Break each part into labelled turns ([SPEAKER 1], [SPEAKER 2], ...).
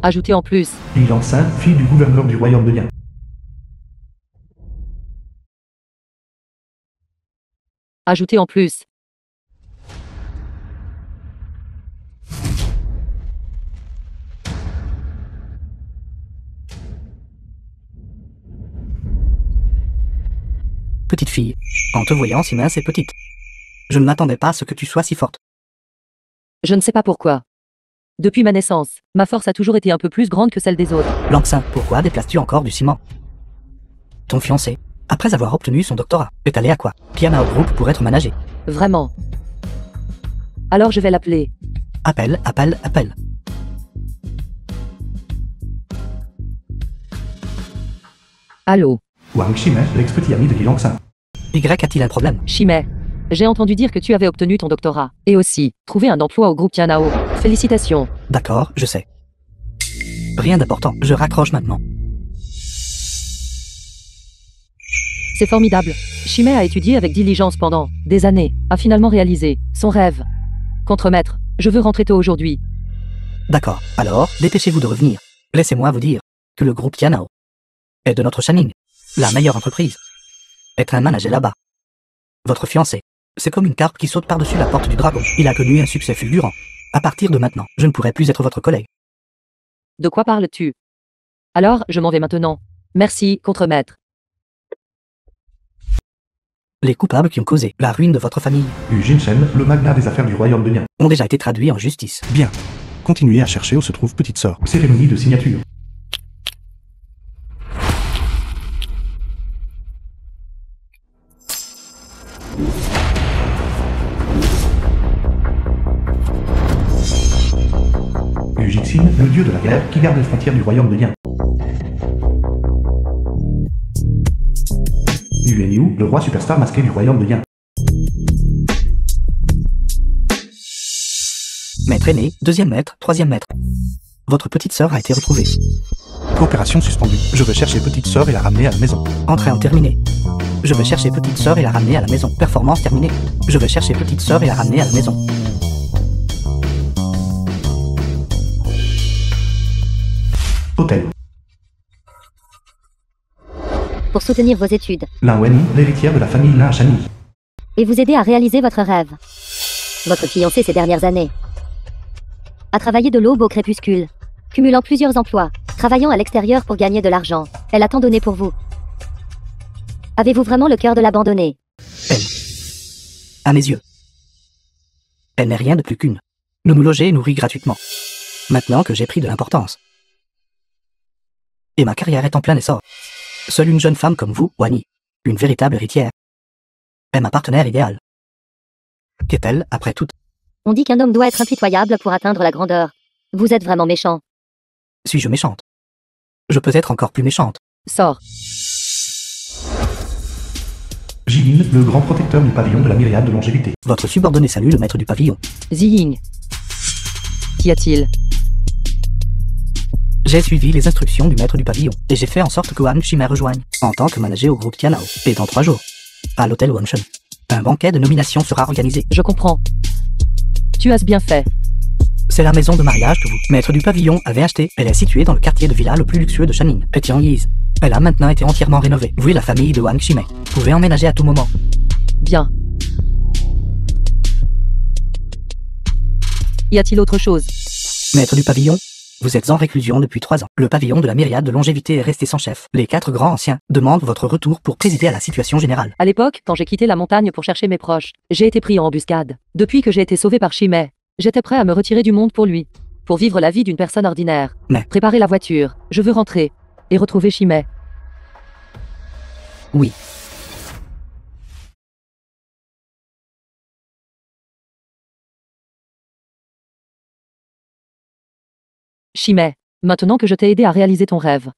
[SPEAKER 1] Ajoutez en plus.
[SPEAKER 2] Li Langsin, fille du gouverneur du royaume de Yan.
[SPEAKER 1] Ajoutez en plus.
[SPEAKER 3] Petite fille, en te voyant si mince et petite. Je ne m'attendais pas à ce que tu sois si forte.
[SPEAKER 1] Je ne sais pas pourquoi. Depuis ma naissance, ma force a toujours été un peu plus grande que celle des autres.
[SPEAKER 3] Langsin, pourquoi déplaces-tu encore du ciment? Ton fiancé, après avoir obtenu son doctorat, est allé à quoi? Piana au groupe pour être managé.
[SPEAKER 1] Vraiment. Alors je vais l'appeler.
[SPEAKER 3] Appelle, appelle, appelle.
[SPEAKER 1] Allô?
[SPEAKER 2] Wang Shimei, l'ex-petit ami de Li Langsin.
[SPEAKER 3] Y a-t-il un problème?
[SPEAKER 1] Chimay. J'ai entendu dire que tu avais obtenu ton doctorat. Et aussi, trouvé un emploi au groupe Tianao. Félicitations.
[SPEAKER 3] D'accord, je sais. Rien d'important, je raccroche maintenant.
[SPEAKER 1] C'est formidable. Chimay a étudié avec diligence pendant des années, a finalement réalisé son rêve. Contremaître, je veux rentrer tôt aujourd'hui.
[SPEAKER 3] D'accord, alors, dépêchez-vous de revenir. Laissez-moi vous dire que le groupe Tianao est de notre Channing, la meilleure entreprise. Être un manager là-bas. Votre fiancé, c'est comme une carpe qui saute par-dessus la porte du dragon. Il a connu un succès fulgurant. À partir de maintenant, je ne pourrai plus être votre collègue.
[SPEAKER 1] De quoi parles-tu? Alors, je m'en vais maintenant. Merci, contremaître.
[SPEAKER 3] Les coupables qui ont causé la ruine de votre famille
[SPEAKER 2] Yu Jinshen, le magnat des affaires du royaume de Yan.
[SPEAKER 3] ont déjà été traduits en justice.
[SPEAKER 4] Bien. Continuez à chercher où se trouve petite sœur.
[SPEAKER 2] Cérémonie de signature. Yu Jixin, le dieu de la guerre qui garde les frontières du royaume de Yan. Yu Enyu, le roi superstar masqué du royaume de Yan.
[SPEAKER 3] Maître aîné, deuxième maître, troisième maître. Votre petite sœur a été retrouvée.
[SPEAKER 4] Coopération suspendue. Je vais chercher petite sœur et la ramener à la maison.
[SPEAKER 3] Entrée en terminée. Je vais chercher petite sœur et la ramener à la maison. Performance terminée. Je vais chercher petite sœur et la ramener à la maison.
[SPEAKER 2] Hôtel.
[SPEAKER 5] Pour soutenir vos études
[SPEAKER 2] Lin Wenyi, l'héritière de la famille Lin Shani.
[SPEAKER 5] et vous aider à réaliser votre rêve. Votre fiancé ces dernières années a travaillé de l'aube au crépuscule, cumulant plusieurs emplois, travaillant à l'extérieur pour gagner de l'argent. Elle a tant donné pour vous. Avez-vous vraiment le cœur de l'abandonner?
[SPEAKER 3] Elle. À mes yeux. Elle n'est rien de plus qu'une. Nous nous loger et nourrir gratuitement. Maintenant que j'ai pris de l'importance. Et ma carrière est en plein essor. Seule une jeune femme comme vous, Wani, une véritable héritière, est ma partenaire idéale. Qu'est-elle, après tout?
[SPEAKER 5] On dit qu'un homme doit être impitoyable pour atteindre la grandeur. Vous êtes vraiment méchant.
[SPEAKER 3] Suis-je méchante? Je peux être encore plus méchante.
[SPEAKER 1] Sors.
[SPEAKER 2] Jilin, le grand protecteur du pavillon de la myriade de longévité.
[SPEAKER 3] Votre subordonné salue le maître du pavillon.
[SPEAKER 1] Ziying. Qu'y a-t-il?
[SPEAKER 3] J'ai suivi les instructions du maître du pavillon, et j'ai fait en sorte que Wang Shimei rejoigne, en tant que manager au groupe Tianao. Et dans 3 jours, à l'hôtel Wangshen, un banquet de nomination sera organisé.
[SPEAKER 1] Je comprends. Tu as bien fait.
[SPEAKER 3] C'est la maison de mariage que vous, maître du pavillon, avez achetée. Elle est située dans le quartier de villa le plus luxueux de Channing, Petiangyis. Elle a maintenant été entièrement rénovée. Vous et la famille de Wang Shimei pouvez emménager à tout moment.
[SPEAKER 1] Bien. Y a-t-il autre chose?
[SPEAKER 3] Maître du pavillon, vous êtes en réclusion depuis 3 ans. Le pavillon de la myriade de longévité est resté sans chef. Les 4 grands anciens demandent votre retour pour présider à la situation générale.
[SPEAKER 1] À l'époque, quand j'ai quitté la montagne pour chercher mes proches, j'ai été pris en embuscade. Depuis que j'ai été sauvé par Shimei, j'étais prêt à me retirer du monde pour lui. Pour vivre la vie d'une personne ordinaire.
[SPEAKER 3] Mais-
[SPEAKER 1] Préparer la voiture. Je veux rentrer. Et retrouver Shimei.
[SPEAKER 3] Oui.
[SPEAKER 1] Shimei, maintenant que je t'ai aidé à réaliser ton rêve,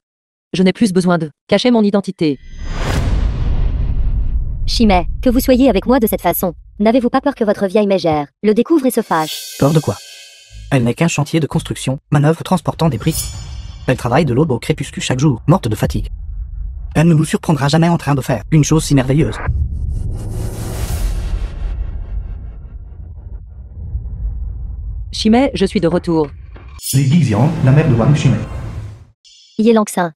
[SPEAKER 1] je n'ai plus besoin de cacher mon identité.
[SPEAKER 5] Shimei, que vous soyez avec moi de cette façon. N'avez-vous pas peur que votre vieille mégère le découvre et se fâche?
[SPEAKER 3] Peur de quoi? Elle n'est qu'un chantier de construction, manœuvre transportant des briques. Elle travaille de l'aube au crépuscule chaque jour, morte de fatigue. Elle ne nous surprendra jamais en train de faire une chose si merveilleuse.
[SPEAKER 1] Shimei, je suis de retour.
[SPEAKER 2] Li Gixian, la mère de Wang Shimei.
[SPEAKER 5] Ye Langxin.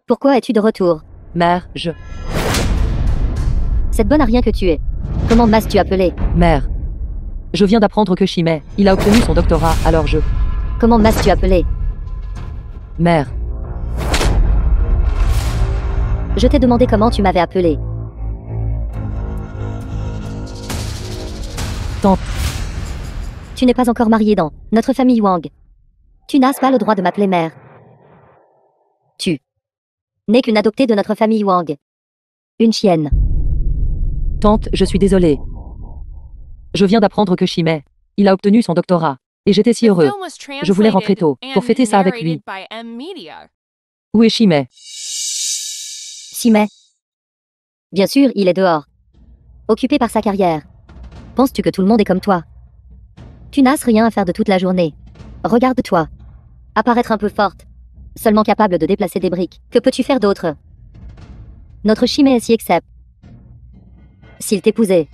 [SPEAKER 5] Pourquoi es-tu de retour?
[SPEAKER 1] Mère,
[SPEAKER 5] Cette bonne à rien que tu es. Comment m'as-tu appelé?
[SPEAKER 1] Mère. Je viens d'apprendre que Shimei, il a obtenu son doctorat, alors
[SPEAKER 5] Comment m'as-tu appelé?
[SPEAKER 1] Mère.
[SPEAKER 5] Je t'ai demandé comment tu m'avais appelé.
[SPEAKER 1] Tante.
[SPEAKER 5] Tu n'es pas encore marié dans notre famille Wang. Tu n'as pas le droit de m'appeler mère. Tu n'es qu'une adoptée de notre famille Wang. Une chienne.
[SPEAKER 1] Tante, je suis désolée. Je viens d'apprendre que Shimei, il a obtenu son doctorat. Et j'étais si heureux. Je voulais rentrer tôt, pour fêter ça avec lui. Où est Shimei?
[SPEAKER 5] Shimei. Bien sûr, il est dehors. Occupé par sa carrière. Penses-tu que tout le monde est comme toi? Tu n'as rien à faire de toute la journée. Regarde-toi. Apparaître un peu forte. Seulement capable de déplacer des briques. Que peux-tu faire d'autre? Notre Shimei s'y accepte. S'il t'épousait,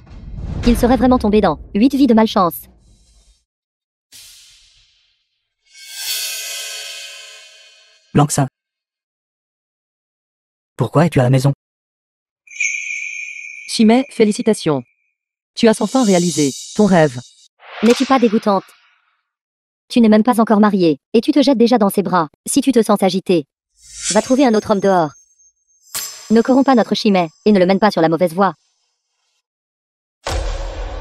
[SPEAKER 5] il serait vraiment tombé dans 8 vies de malchance.
[SPEAKER 3] Langxin. Pourquoi es-tu à la maison?
[SPEAKER 1] Shimei, félicitations. Tu as enfin réalisé ton rêve.
[SPEAKER 5] N'es-tu pas dégoûtante? Tu n'es même pas encore mariée, et tu te jettes déjà dans ses bras. Si tu te sens agité, va trouver un autre homme dehors. Ne corromps pas notre Shimei, et ne le mène pas sur la mauvaise voie.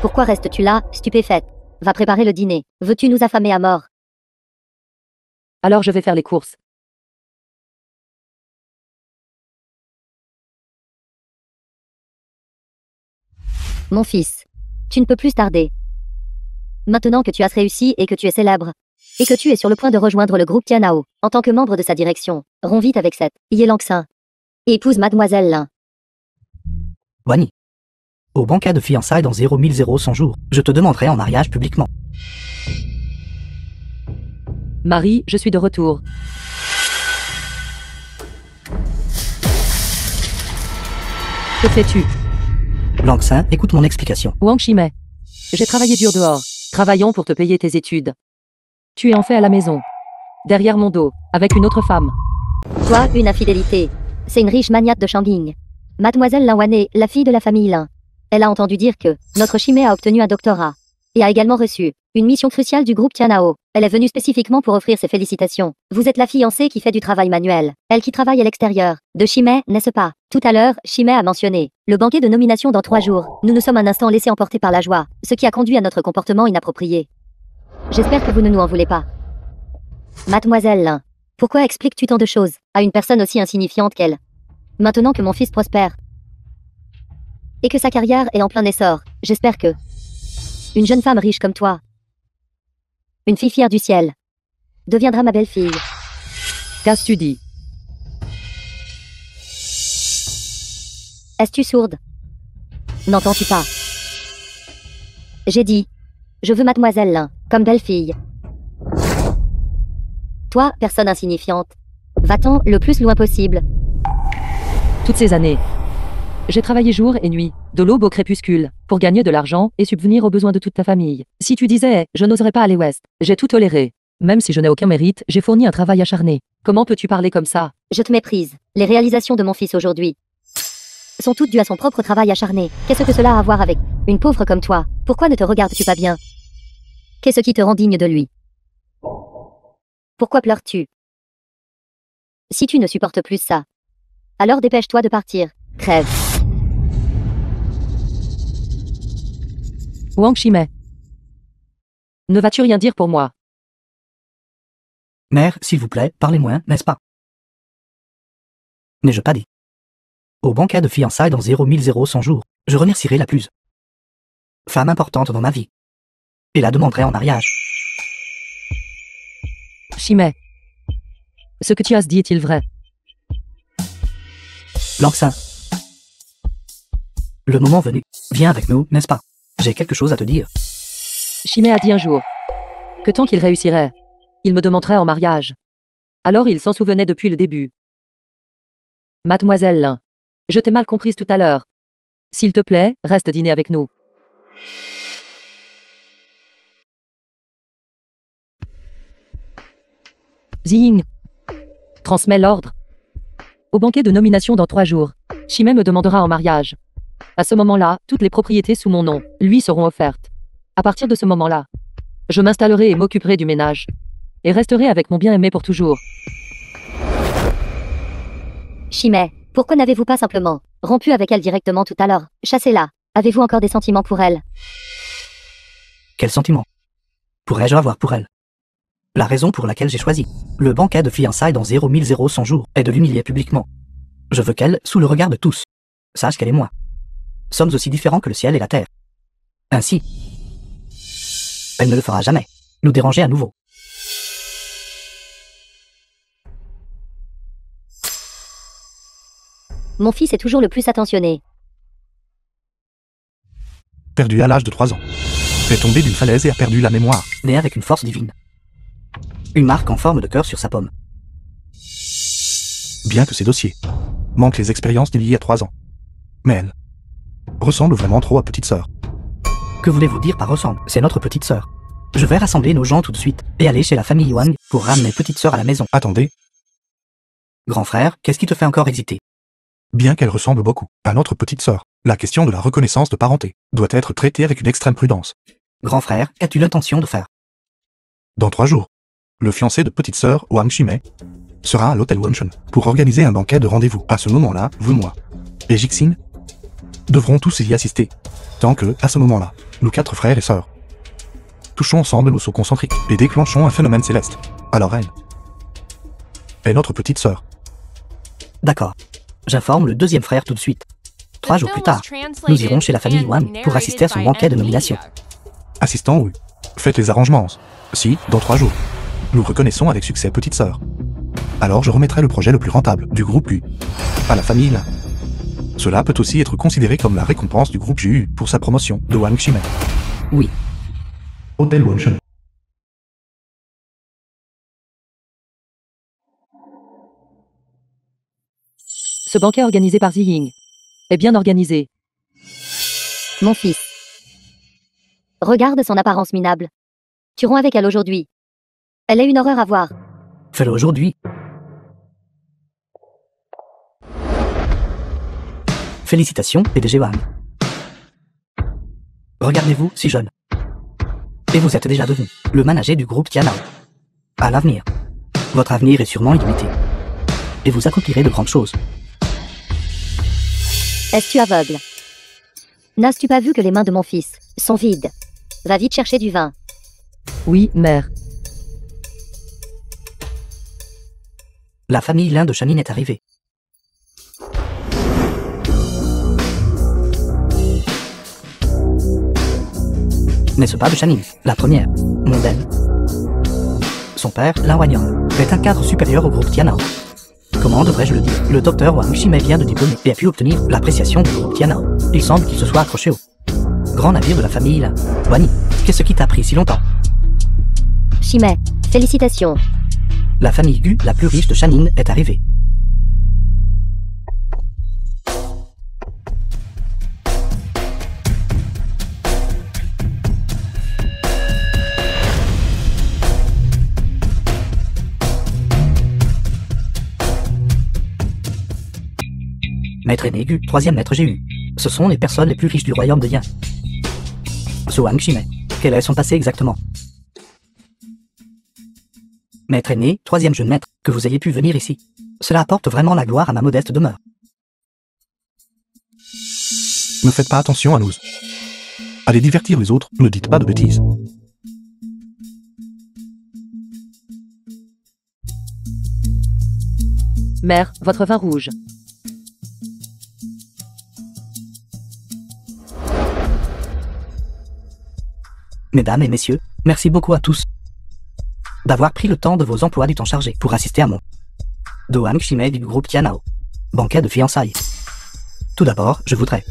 [SPEAKER 5] Pourquoi restes-tu là, stupéfaite? Va préparer le dîner. Veux-tu nous affamer à mort?
[SPEAKER 1] Alors je vais faire les courses.
[SPEAKER 5] Mon fils, tu ne peux plus tarder. Maintenant que tu as réussi et que tu es célèbre, et que tu es sur le point de rejoindre le groupe Tianao, en tant que membre de sa direction, romps vite avec cette Ye Langxin. Et épouse Mademoiselle Lin.
[SPEAKER 3] Wani. Au banquet de fiançailles dans 000 jours, je te demanderai en mariage publiquement.
[SPEAKER 1] Marie, je suis de retour. Que fais-tu?
[SPEAKER 3] Langxin, écoute mon explication.
[SPEAKER 1] Wang Shimei. J'ai travaillé dur dehors. Travaillons pour te payer tes études. Tu es en fait à la maison. Derrière mon dos, avec une autre femme.
[SPEAKER 5] Toi, une infidélité. C'est une riche magnate de Shanging. Mademoiselle Lin Wane, la fille de la famille Lin. Elle a entendu dire que notre Shimei a obtenu un doctorat. Et a également reçu une mission cruciale du groupe Tianao. Elle est venue spécifiquement pour offrir ses félicitations. Vous êtes la fiancée qui fait du travail manuel. Elle qui travaille à l'extérieur. De Shimei, n'est-ce pas? Tout à l'heure, Shimei a mentionné le banquet de nomination dans 3 jours. Nous nous sommes un instant laissés emporter par la joie, ce qui a conduit à notre comportement inapproprié. J'espère que vous ne nous en voulez pas. Mademoiselle Lin, pourquoi expliques-tu tant de choses à une personne aussi insignifiante qu'elle? Maintenant que mon fils prospère et que sa carrière est en plein essor, j'espère que une jeune femme riche comme toi, une fille fière du ciel, deviendra ma belle-fille.
[SPEAKER 1] Qu'as-tu dit?
[SPEAKER 5] Es-tu sourde? N'entends-tu pas? J'ai dit, je veux Mademoiselle Lin, comme belle-fille. Toi, personne insignifiante, va-t'en le plus loin possible.
[SPEAKER 1] Toutes ces années, j'ai travaillé jour et nuit, de l'aube au crépuscule, pour gagner de l'argent et subvenir aux besoins de toute ta famille. Si tu disais, je n'oserais pas aller ouest, j'ai tout toléré. Même si je n'ai aucun mérite, j'ai fourni un travail acharné. Comment peux-tu parler comme ça?
[SPEAKER 5] Je te méprise. Les réalisations de mon fils aujourd'hui sont toutes dues à son propre travail acharné. Qu'est-ce que cela a à voir avec une pauvre comme toi? Pourquoi ne te regardes-tu pas bien? Qu'est-ce qui te rend digne de lui? Pourquoi pleures-tu? Si tu ne supportes plus ça, alors dépêche-toi de partir. Crève.
[SPEAKER 1] Wang Shimei. Ne vas-tu rien dire pour moi?
[SPEAKER 3] Mère, s'il vous plaît, parlez moins, n'est-ce pas? N'ai-je pas dit? Au banquet de fiançailles dans 000 jours, je remercierai la plus femme importante dans ma vie. Et la demanderai en mariage.
[SPEAKER 1] Shimei. Ce que tu as dit est-il vrai?
[SPEAKER 3] Langxin. Le moment venu, viens avec nous, n'est-ce pas? J'ai quelque chose à te dire.
[SPEAKER 1] Shimei a dit un jour que tant qu'il réussirait, il me demanderait en mariage. Alors il s'en souvenait depuis le début. Mademoiselle Lin, je t'ai mal comprise tout à l'heure. S'il te plaît, reste dîner avec nous. Ziying. Transmets l'ordre. Au banquet de nomination dans 3 jours, Chimay me demandera en mariage. À ce moment-là, toutes les propriétés sous mon nom lui seront offertes. À partir de ce moment-là, je m'installerai et m'occuperai du ménage. Et resterai avec mon bien-aimé pour toujours.
[SPEAKER 5] Chimay, pourquoi n'avez-vous pas simplement rompu avec elle directement tout à l'heure? Chassez-la. Avez-vous encore des sentiments pour elle?
[SPEAKER 3] Quel sentiment pourrais-je avoir pour elle? La raison pour laquelle j'ai choisi le banquet de fiançailles dans 0 jours est de l'humilier publiquement. Je veux qu'elle, sous le regard de tous, sache qu'elle et moi sommes aussi différents que le ciel et la terre. Ainsi, elle ne le fera jamais nous déranger à nouveau.
[SPEAKER 5] Mon fils est toujours le plus attentionné.
[SPEAKER 4] Perdu à l'âge de 3 ans. Est tombé d'une falaise et a perdu la mémoire.
[SPEAKER 3] Né avec une force divine. Une marque en forme de cœur sur sa paume.
[SPEAKER 4] Bien que ses dossiers manquent les expériences d'il y a 3 ans. Mais elle ressemble vraiment trop à petite sœur.
[SPEAKER 3] Que voulez-vous dire par ressemble? C'est notre petite sœur. Je vais rassembler nos gens tout de suite et aller chez la famille Wang pour ramener petite sœur à la maison.
[SPEAKER 4] Attendez,
[SPEAKER 3] Grand frère, qu'est-ce qui te fait encore hésiter?
[SPEAKER 4] bien qu'elle ressemble beaucoup à notre petite sœur, la question de la reconnaissance de parenté doit être traitée avec une extrême prudence.
[SPEAKER 3] Grand frère, qu'as-tu l'intention de faire?
[SPEAKER 4] Dans 3 jours, le fiancé de petite sœur, Wang Chimay, sera à l'hôtel Wonshun pour organiser un banquet de rendez-vous. À ce moment-là, vous, moi et Jixin devront tous y assister. Tant que, à ce moment-là, nous 4 frères et sœurs touchons ensemble nos sauts concentriques et déclenchons un phénomène céleste. Alors elle est notre petite sœur.
[SPEAKER 3] D'accord. J'informe le deuxième frère tout de suite. 3 jours plus tard, nous irons chez la famille Wang pour assister à son banquet de nomination.
[SPEAKER 4] Assistant, oui. Faites les arrangements. Si, dans 3 jours, nous reconnaissons avec succès petite sœur, alors je remettrai le projet le plus rentable du groupe U à la famille Lin. Cela peut aussi être considéré comme la récompense du groupe JU pour sa promotion de Wang Chimay.
[SPEAKER 3] Oui.
[SPEAKER 2] Hôtel Wonshun.
[SPEAKER 1] Ce banquet organisé par Ziying est bien organisé.
[SPEAKER 5] Mon fils. Regarde son apparence minable. Tu romps avec elle aujourd'hui. Elle est une horreur à voir.
[SPEAKER 3] Fais-le aujourd'hui. Félicitations, PDG Wang. Regardez-vous, si jeune. Et vous êtes déjà devenu le manager du groupe Tianao. À l'avenir, votre avenir est sûrement illimité. Et vous accomplirez de grandes choses.
[SPEAKER 5] Es-tu aveugle? N'as-tu pas vu que les mains de mon fils sont vides? Va vite chercher du vin.
[SPEAKER 1] Oui, mère.
[SPEAKER 3] La famille Lin de Shanin est arrivée. N'est-ce pas de Shanin, la première, mondaine? Son père, Lin Wanyan, est un cadre supérieur au groupe Tianao. Comment devrais-je le dire? Le docteur Wang Chimay vient de diplômer et a pu obtenir l'appréciation du groupe Tianao. Il semble qu'il se soit accroché au grand navire de la famille Lin. Wani, qu'est-ce qui t'a pris si longtemps?
[SPEAKER 5] Chimay, félicitations.
[SPEAKER 3] La famille Gu, la plus riche de Shanin, est arrivée. Maître aîné Gu, troisième maître GU. Ce sont les personnes les plus riches du royaume de Yin. Ce Wang Chimay, quel est son passé exactement? Maître aîné, troisième jeune maître, que vous ayez pu venir ici. Cela apporte vraiment la gloire à ma modeste demeure.
[SPEAKER 4] Ne faites pas attention à nous. Allez divertir les autres, ne dites pas de bêtises.
[SPEAKER 1] Mère, votre vin rouge.
[SPEAKER 3] Mesdames et messieurs, merci beaucoup à tous d'avoir pris le temps de vos emplois du temps chargé pour assister à mon de Wang Chimay du groupe Tianao, banquet de fiançailles. Tout d'abord, je voudrais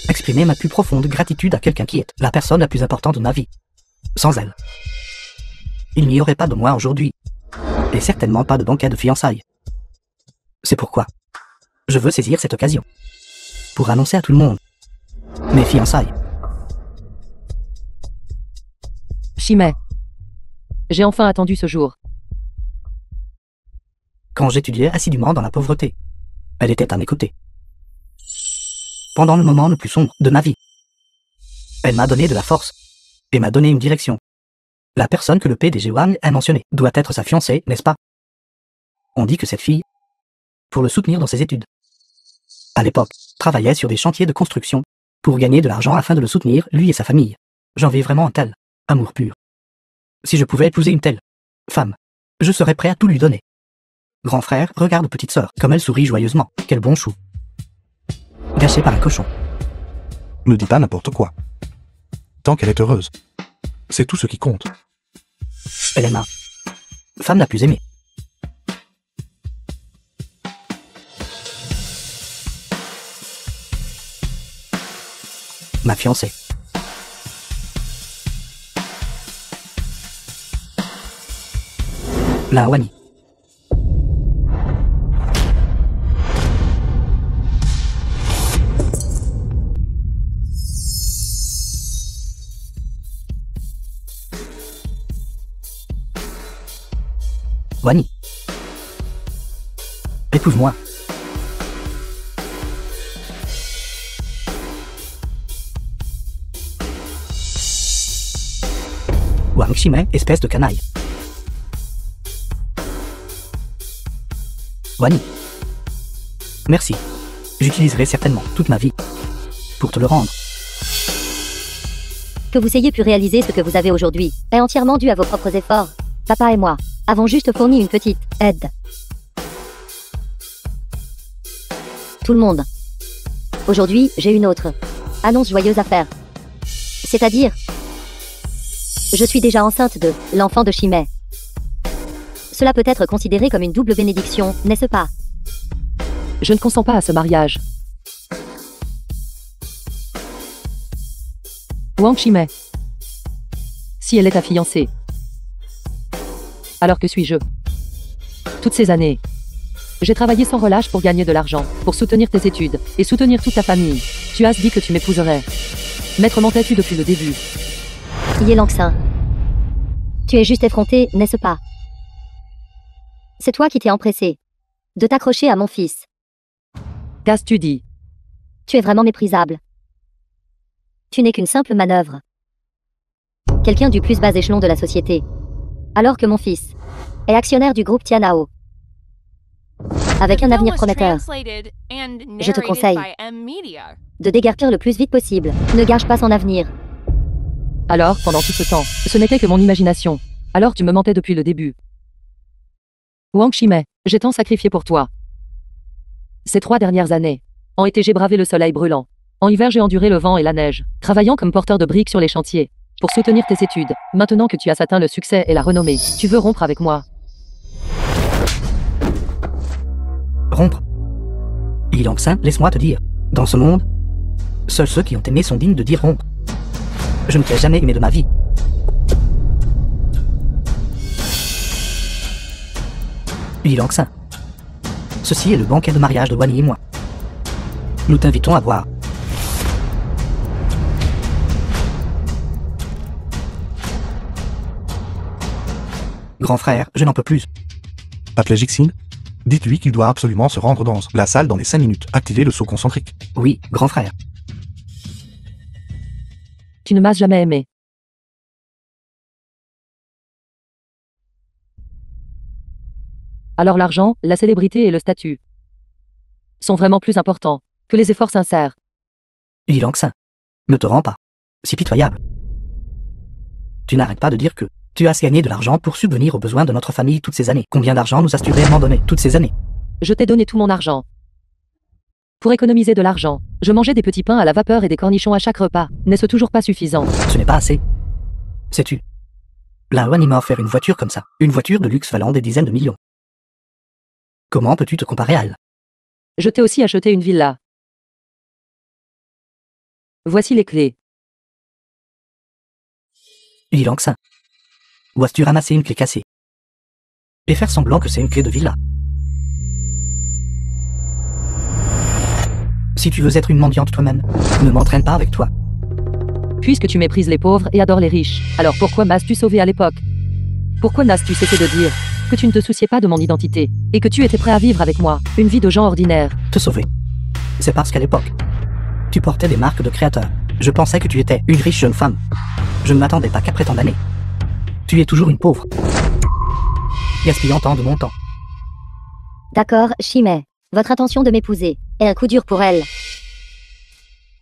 [SPEAKER 3] exprimer ma plus profonde gratitude à quelqu'un qui est la personne la plus importante de ma vie. Sans elle, il n'y aurait pas de moi aujourd'hui, et certainement pas de banquet de fiançailles. C'est pourquoi je veux saisir cette occasion pour annoncer à tout le monde mes fiançailles.
[SPEAKER 1] Chimay. J'ai enfin attendu ce jour.
[SPEAKER 3] quand j'étudiais assidûment dans la pauvreté. Elle était à mes côtés. Pendant le moment le plus sombre de ma vie. Elle m'a donné de la force et m'a donné une direction. La personne que le PDG Wang a mentionnée doit être sa fiancée, n'est-ce pas? On dit que cette fille, pour le soutenir dans ses études, à l'époque, travaillait sur des chantiers de construction pour gagner de l'argent afin de le soutenir, lui et sa famille. J'envie vraiment un tel amour pur. Si je pouvais épouser une telle femme, je serais prêt à tout lui donner. Grand frère, regarde petite sœur, comme elle sourit joyeusement. Quel bon chou. Gâché par un cochon.
[SPEAKER 4] Ne dis pas n'importe quoi. Tant qu'elle est heureuse, c'est tout ce qui compte.
[SPEAKER 3] Elle est ma femme la plus aimée. Ma fiancée. La Wani. Wani. Épouse-moi. Wang Shimei, espèce de canaille. Wani. Merci. J'utiliserai certainement toute ma vie pour te le rendre.
[SPEAKER 5] Que vous ayez pu réaliser ce que vous avez aujourd'hui est entièrement dû à vos propres efforts. Papa et moi avons juste fourni une petite aide. Tout le monde. Aujourd'hui, j'ai une autre annonce joyeuse à faire. C'est-à-dire, je suis déjà enceinte de l'enfant de Shimei. Cela peut être considéré comme une double bénédiction, n'est-ce pas?
[SPEAKER 1] Je ne consens pas à ce mariage. Wang Shimei. Si elle est ta fiancée, alors que suis-je? Toutes ces années, j'ai travaillé sans relâche pour gagner de l'argent, pour soutenir tes études, et soutenir toute ta famille. Tu as dit que tu m'épouserais. Maître mentais-tu depuis le début?
[SPEAKER 5] Ye Langxin. Tu es juste effronté, n'est-ce pas? C'est toi qui t'es empressé de t'accrocher à mon fils.
[SPEAKER 1] Qu'as-tu dit?
[SPEAKER 5] Tu es vraiment méprisable. Tu n'es qu'une simple manœuvre. Quelqu'un du plus bas échelon de la société. Alors que mon fils est actionnaire du groupe Tianao. Avec un avenir prometteur. Je te conseille de déguerpir le plus vite possible. Ne gâche pas son avenir.
[SPEAKER 1] Alors, pendant tout ce temps, ce n'était que mon imagination. Alors tu me mentais depuis le début. Wang Shimei, j'ai tant sacrifié pour toi. Ces 3 dernières années. En été, j'ai bravé le soleil brûlant. En hiver, j'ai enduré le vent et la neige, travaillant comme porteur de briques sur les chantiers. Pour soutenir tes études, maintenant que tu as atteint le succès et la renommée, tu veux rompre avec moi.
[SPEAKER 3] Rompre. Yi Langxin, laisse-moi te dire. Dans ce monde, seuls ceux qui ont aimé sont dignes de dire rompre. Je ne t'ai jamais aimé de ma vie. Yi Langxin. Ceci est le banquet de mariage de Wani et moi. Nous t'invitons à boire. Grand frère, je n'en peux plus.
[SPEAKER 4] Appelez Jixin. Dites-lui qu'il doit absolument se rendre dans la salle dans les 5 minutes. Activez le saut concentrique.
[SPEAKER 3] Oui, grand frère.
[SPEAKER 1] Tu ne m'as jamais aimé. Alors l'argent, la célébrité et le statut sont vraiment plus importants que les efforts sincères.
[SPEAKER 3] Yi Langxin, ne te rends pas si pitoyable. Tu n'arrêtes pas de dire que tu as gagné de l'argent pour subvenir aux besoins de notre famille toutes ces années. Combien d'argent nous as-tu réellement donné toutes ces années?
[SPEAKER 1] Je t'ai donné tout mon argent. Pour économiser de l'argent, je mangeais des petits pains à la vapeur et des cornichons à chaque repas. N'est-ce toujours pas suffisant?
[SPEAKER 3] Ce n'est pas assez. Sais-tu? La Wani m'a offert une voiture comme ça. Une voiture de luxe valant des dizaines de millions. Comment peux-tu te comparer à elle?
[SPEAKER 1] Je t'ai aussi acheté une villa. Voici les clés.
[SPEAKER 3] Yi Langxin. Où as-tu ramassé une clé cassée? Et faire semblant que c'est une clé de villa. Si tu veux être une mendiante toi-même, ne m'entraîne pas avec toi.
[SPEAKER 1] Puisque tu méprises les pauvres et adores les riches, alors pourquoi m'as-tu sauvé à l'époque? Pourquoi n'as-tu cessé de dire que tu ne te souciais pas de mon identité, et que tu étais prêt à vivre avec moi, une vie de gens ordinaires.
[SPEAKER 3] Te sauver. C'est parce qu'à l'époque, tu portais des marques de créateur. Je pensais que tu étais une riche jeune femme. Je ne m'attendais pas qu'après tant d'années, tu es toujours une pauvre, gaspillant tant de mon temps.
[SPEAKER 5] D'accord, Chimay. Votre intention de m'épouser est un coup dur pour elle.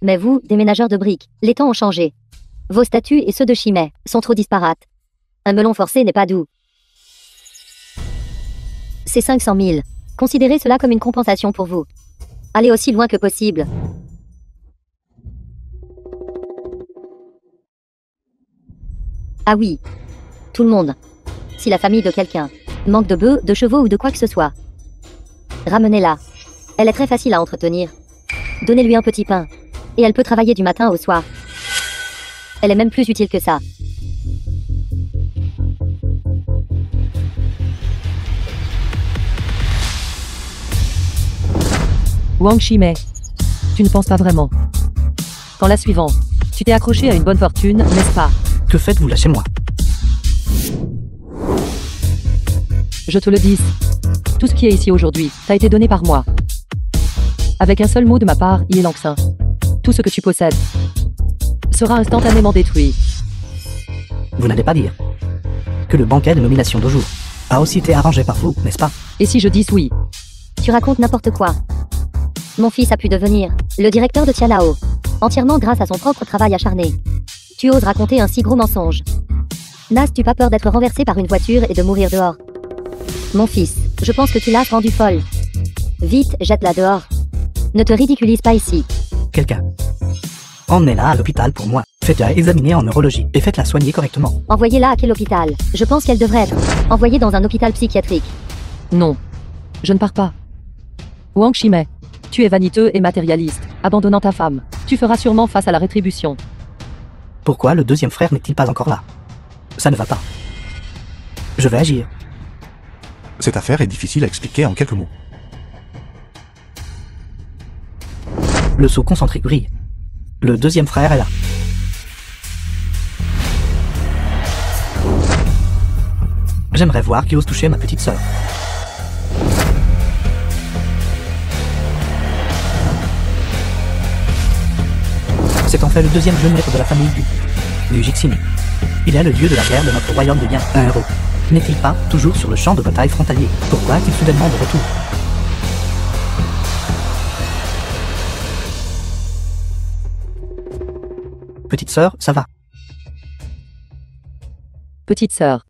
[SPEAKER 5] Mais vous, déménageurs de briques, les temps ont changé. Vos statuts et ceux de Chimay sont trop disparates. Un melon forcé n'est pas doux. C'est 500 000. Considérez cela comme une compensation pour vous. Allez aussi loin que possible. Ah oui. Tout le monde. Si la famille de quelqu'un manque de bœufs, de chevaux ou de quoi que ce soit, ramenez-la. Elle est très facile à entretenir. Donnez-lui un petit pain. Et elle peut travailler du matin au soir. Elle est même plus utile que ça.
[SPEAKER 1] Wang Chimay. Tu ne penses pas vraiment. Quand la suivante, tu t'es accroché à une bonne fortune, n'est-ce pas?
[SPEAKER 3] Que faites-vous là chez moi?
[SPEAKER 1] Je te le dis. Tout ce qui est ici aujourd'hui, t'a été donné par moi. Avec un seul mot de ma part, il est Langsin. Tout ce que tu possèdes sera instantanément détruit.
[SPEAKER 3] Vous n'allez pas dire que le banquet de nomination de jour a aussi été arrangé par vous, n'est-ce pas?
[SPEAKER 1] Et si je dis oui?
[SPEAKER 5] Tu racontes n'importe quoi. Mon fils a pu devenir le directeur de Tianao, entièrement grâce à son propre travail acharné. Tu oses raconter un si gros mensonge? N'as-tu pas peur d'être renversé par une voiture et de mourir dehors? Mon fils, je pense que tu l'as rendue folle. Vite, jette-la dehors. Ne te ridiculise pas ici.
[SPEAKER 3] Quelqu'un. Emmenez-la à l'hôpital pour moi. Faites-la examiner en neurologie et faites-la soigner correctement.
[SPEAKER 5] Envoyez-la à quel hôpital? Je pense qu'elle devrait être envoyée dans un hôpital psychiatrique.
[SPEAKER 1] Non. Je ne pars pas. Wang Chimay. Tu es vaniteux et matérialiste. Abandonnant ta femme, tu feras sûrement face à la rétribution.
[SPEAKER 3] Pourquoi le deuxième frère n'est-il pas encore là? Ça ne va pas. Je vais agir.
[SPEAKER 4] Cette affaire est difficile à expliquer en quelques mots.
[SPEAKER 3] Le seau concentrique brille. Le deuxième frère est là. J'aimerais voir qui ose toucher ma petite sœur. C'est en fait le deuxième jeune maître de la famille du Jixin. Il est le dieu de la guerre de notre royaume de Yan, un héros. N'est-il pas toujours sur le champ de bataille frontalier? Pourquoi est-il soudainement de retour? Petite sœur, ça va?
[SPEAKER 1] Petite sœur.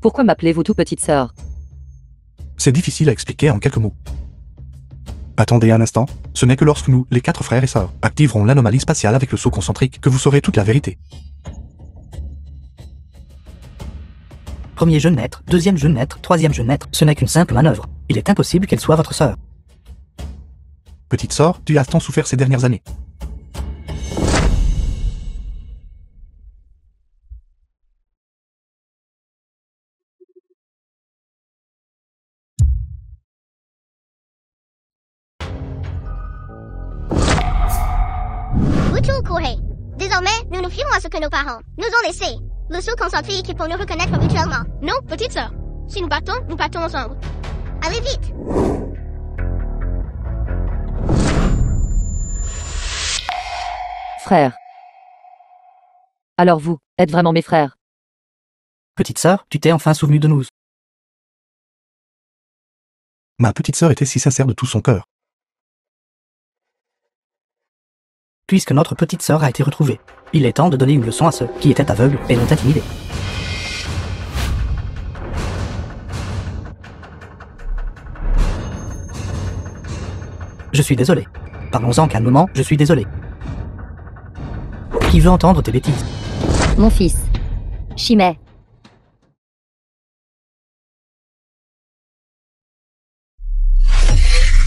[SPEAKER 1] Pourquoi m'appelez-vous tout petite sœur?
[SPEAKER 4] C'est difficile à expliquer en quelques mots. Attendez un instant, ce n'est que lorsque nous, les 4 frères et sœurs, activerons l'anomalie spatiale avec le saut concentrique que vous saurez toute la vérité.
[SPEAKER 3] Premier jeune maître, deuxième jeune maître, troisième jeune maître, ce n'est qu'une simple manœuvre. Il est impossible qu'elle soit votre sœur.
[SPEAKER 4] Petite sœur, tu as tant souffert ces dernières années.
[SPEAKER 6] Corée. Désormais, nous nous fions à ce que nos parents nous ont laissé. Le saut concentrique pour nous reconnaître mutuellement.
[SPEAKER 7] Non, petite sœur. Si nous partons ensemble.
[SPEAKER 6] Allez vite.
[SPEAKER 1] Frère. Alors vous, êtes vraiment mes frères?
[SPEAKER 3] Petite sœur, tu t'es enfin souvenu de nous.
[SPEAKER 4] Ma petite sœur était si sincère de tout son cœur.
[SPEAKER 3] Puisque notre petite sœur a été retrouvée, il est temps de donner une leçon à ceux qui étaient aveugles et non intimidés. Je suis désolé. Parlons-en calmement, je suis désolé. Qui veut entendre tes bêtises?
[SPEAKER 5] Mon fils. Chimay.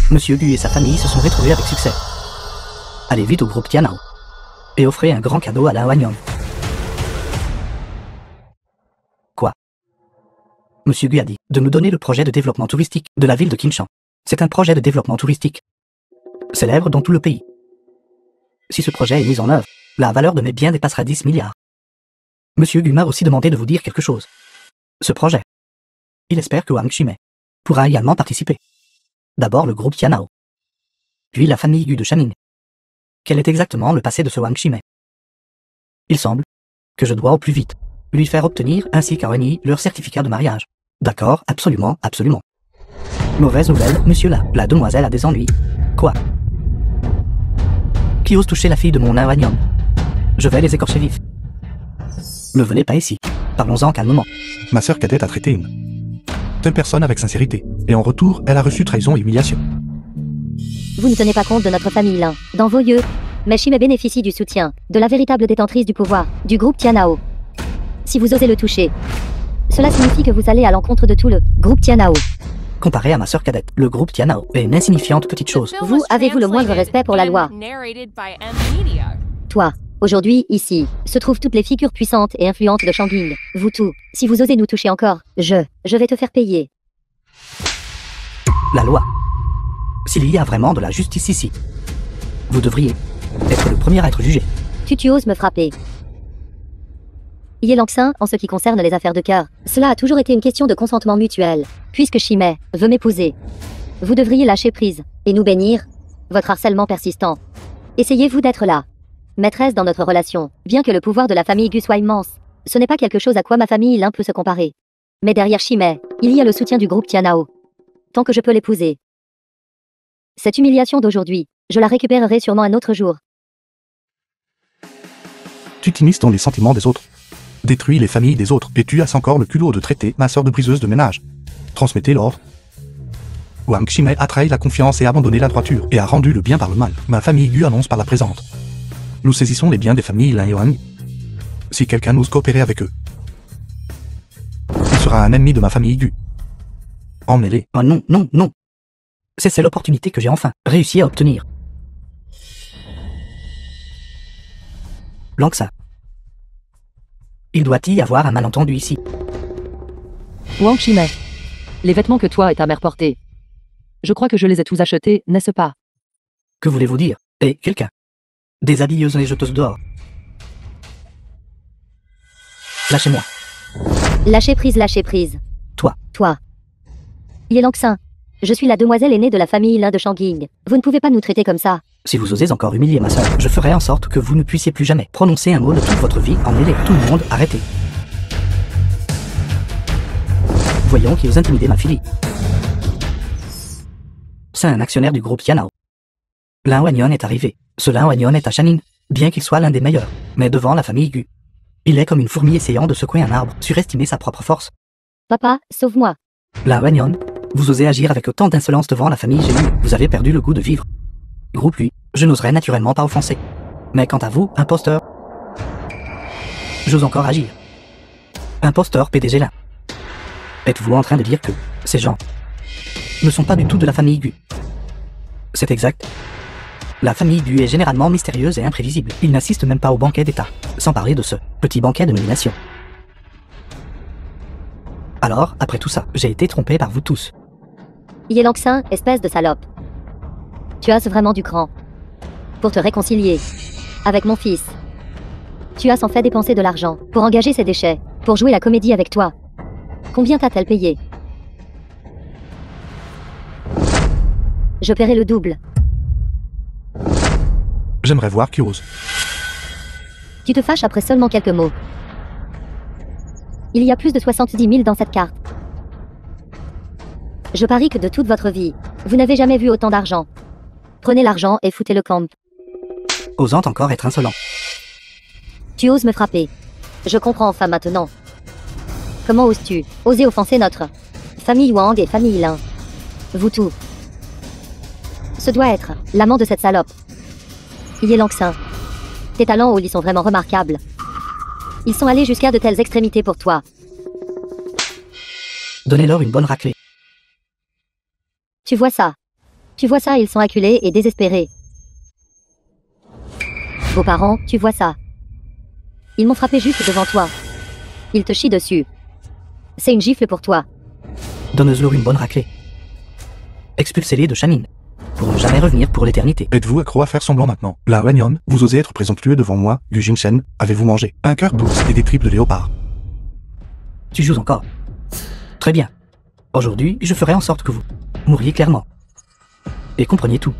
[SPEAKER 3] Monsieur Gu et sa famille se sont retrouvés avec succès. Allez vite au groupe Tianao et offrez un grand cadeau à la Wanyan. Quoi? Monsieur Gu a dit de nous donner le projet de développement touristique de la ville de Qinshan. C'est un projet de développement touristique célèbre dans tout le pays. Si ce projet est mis en œuvre, la valeur de mes biens dépassera 10 milliards. Monsieur Gu m'a aussi demandé de vous dire quelque chose. Ce projet Il espère que Wang Shimei pourra également participer. D'abord le groupe Tianao, puis la famille Gu de Shaning. Quel est exactement le passé de ce Wang Shimei? Il semble que je dois au plus vite lui faire obtenir ainsi qu'à Wenyi leur certificat de mariage. D'accord, absolument, absolument. Mauvaise nouvelle, monsieur là, la demoiselle a des ennuis. Quoi? Qui ose toucher la fille de mon Nawanium? Je vais les écorcher vifs. Ne venez pas ici. Parlons-en calmement.
[SPEAKER 4] Ma sœur cadette a traité une telle personne avec sincérité, et en retour, elle a reçu trahison et humiliation.
[SPEAKER 5] Vous ne tenez pas compte de notre famille Lin. Dans vos yeux, mais Shimei bénéficie du soutien de la véritable détentrice du pouvoir, du groupe Tianao. Si vous osez le toucher, cela signifie que vous allez à l'encontre de tout le groupe Tianao.
[SPEAKER 3] Comparé à ma sœur cadette, le groupe Tianao est une insignifiante petite chose.
[SPEAKER 5] Vous, avez-vous le moindre respect pour la loi? Toi, aujourd'hui, ici, se trouvent toutes les figures puissantes et influentes de Shangling. Vous tous, si vous osez nous toucher encore, je vais te faire payer.
[SPEAKER 3] La loi. S'il y a vraiment de la justice ici, vous devriez être le premier à être jugé.
[SPEAKER 5] Tu oses me frapper. Yi Langxin, en ce qui concerne les affaires de cœur, cela a toujours été une question de consentement mutuel. Puisque Shimei veut m'épouser, vous devriez lâcher prise et nous bénir. Votre harcèlement persistant. Essayez-vous d'être là, maîtresse dans notre relation. Bien que le pouvoir de la famille Gu soit immense, ce n'est pas quelque chose à quoi ma famille Lin peut se comparer. Mais derrière Shimei, il y a le soutien du groupe Tianao. Tant que je peux l'épouser. Cette humiliation d'aujourd'hui, je la récupérerai sûrement un autre jour.
[SPEAKER 4] Tu t'immisces dans les sentiments des autres. Détruis les familles des autres, et tu as encore le culot de traiter ma sœur de briseuse de ménage. Transmettez l'ordre. Wang Shimei a trahi la confiance et abandonné la droiture, et a rendu le bien par le mal. Ma famille Gu annonce par la présente. Nous saisissons les biens des familles Lin et Wang. Si quelqu'un ose coopérer avec eux, il sera un ennemi de ma famille Gu. Emmenez-les.
[SPEAKER 3] Oh non, non, non. C'est l'opportunité que j'ai enfin réussi à obtenir. Langxin. Il doit y avoir un malentendu ici.
[SPEAKER 1] Wang Shimei. Les vêtements que toi et ta mère portaient. Je crois que je les ai tous achetés, n'est-ce pas?
[SPEAKER 3] Que voulez-vous dire? Et quelqu'un? Des habilleuses et jeteuses dehors. Lâchez-moi.
[SPEAKER 5] Lâchez prise. Toi. Yi Langxin. Je suis la demoiselle aînée de la famille Lin de Shangling. Vous ne pouvez pas nous traiter comme ça.
[SPEAKER 3] Si vous osez encore humilier ma sœur, je ferai en sorte que vous ne puissiez plus jamais prononcer un mot de toute votre vie. Emmenez-les. Tout le monde, arrêtez. Voyons qui ose intimider ma fille. C'est un actionnaire du groupe Tianao. Lin Wanyon est arrivé. Ce Lin Wanyon est à Shaning, bien qu'il soit l'un des meilleurs, mais devant la famille Gu. Il est comme une fourmi essayant de secouer un arbre, surestimer sa propre force.
[SPEAKER 5] Papa, sauve-moi.
[SPEAKER 3] Lin Wanyon, vous osez agir avec autant d'insolence devant la famille Génie, vous avez perdu le goût de vivre. Groupe lui, je n'oserais naturellement pas offenser. Mais quant à vous, imposteur, j'ose encore agir. Imposteur PDG Lin. Êtes-vous en train de dire que ces gens ne sont pas du tout de la famille Gu? C'est exact. La famille Gu est généralement mystérieuse et imprévisible. Ils n'assistent même pas au banquet d'État, sans parler de ce petit banquet de nomination. Alors, après tout ça, j'ai été trompé par vous tous.
[SPEAKER 5] Yi Langxin, espèce de salope. Tu as vraiment du cran. Pour te réconcilier avec mon fils. Tu as en fait dépensé de l'argent pour engager ses déchets, pour jouer la comédie avec toi. Combien t'a-t-elle payé? Je paierai le double.
[SPEAKER 4] J'aimerais voir qui ose.
[SPEAKER 5] Tu te fâches après seulement quelques mots. Il y a plus de 70 000 dans cette carte. Je parie que de toute votre vie, vous n'avez jamais vu autant d'argent. Prenez l'argent et foutez le camp.
[SPEAKER 3] Osant encore être insolent.
[SPEAKER 5] Tu oses me frapper. Je comprends enfin maintenant. Comment oses-tu oser offenser notre famille Wang et famille Lin? Vous tous. Ce doit être l'amant de cette salope. Yi Langxin. Tes talents au lit sont vraiment remarquables. Ils sont allés jusqu'à de telles extrémités pour toi.
[SPEAKER 3] Donnez-leur une bonne raclée.
[SPEAKER 5] Tu vois ça, ils sont acculés et désespérés. Vos parents, tu vois ça. Ils m'ont frappé juste devant toi. Ils te chient dessus. C'est une gifle pour toi.
[SPEAKER 3] Donne-leur une bonne raclée. Expulsez-les de Shanin, pour ne jamais revenir pour l'éternité.
[SPEAKER 4] Êtes-vous accro à faire semblant maintenant? La Wanyon, vous osez être présomptueux devant moi, Gu Jingchen, avez-vous mangé un cœur d'ours et des tripes de léopard?
[SPEAKER 3] Tu joues encore. Très bien. Aujourd'hui, je ferai en sorte que vous mouriez clairement. Et compreniez tout.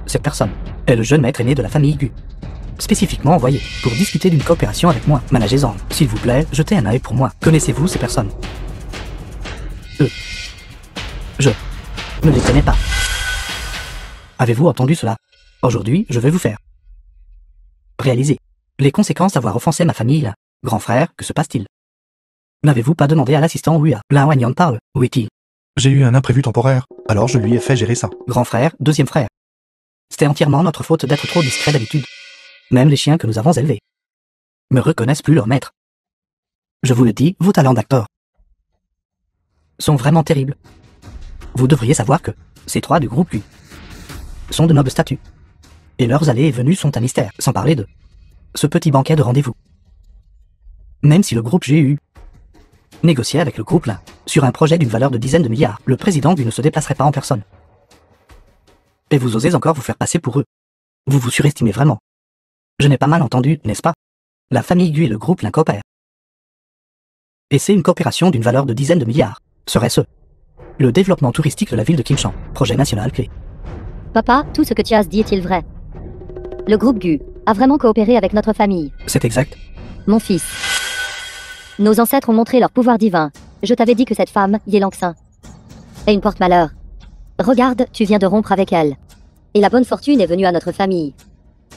[SPEAKER 3] Cette personne est le jeune maître aîné de la famille Gu. Spécifiquement envoyé pour discuter d'une coopération avec moi. Managez-en. S'il vous plaît, jetez un œil pour moi. Connaissez-vous ces personnes? Je ne les connais pas. Avez-vous entendu cela? Aujourd'hui, je vais vous faire réaliser les conséquences d'avoir offensé ma famille. Grand frère, que se passe-t-il? N'avez-vous pas demandé à l'assistant Ouya? La Wanyan parle. Où est-il?
[SPEAKER 4] J'ai eu un imprévu temporaire, alors je lui ai fait gérer ça.
[SPEAKER 3] Grand frère, deuxième frère. C'était entièrement notre faute d'être trop discret d'habitude. Même les chiens que nous avons élevés me reconnaissent plus leur maître. Je vous le dis, vos talents d'acteur sont vraiment terribles. Vous devriez savoir que ces trois du groupe Q sont de noble statut. Et leurs allées et venues sont un mystère, sans parler de ce petit banquet de rendez-vous. Même si le groupe GU négociait avec le groupe Lin sur un projet d'une valeur de dizaines de milliards, le président Gu ne se déplacerait pas en personne. Et vous osez encore vous faire passer pour eux. Vous vous surestimez vraiment. Je n'ai pas mal entendu, n'est-ce pas? La famille Gu et le groupe Lin coopèrent. Et c'est une coopération d'une valeur de dizaines de milliards. Serait-ce le développement touristique de la ville de Qingshan, projet national clé.
[SPEAKER 5] Papa, tout ce que tu as dit est-il vrai? Le groupe Gu a vraiment coopéré avec notre famille.
[SPEAKER 3] C'est exact.
[SPEAKER 5] Mon fils. Nos ancêtres ont montré leur pouvoir divin. Je t'avais dit que cette femme, Yelangsin, est une porte-malheur. Regarde, tu viens de rompre avec elle. Et la bonne fortune est venue à notre famille.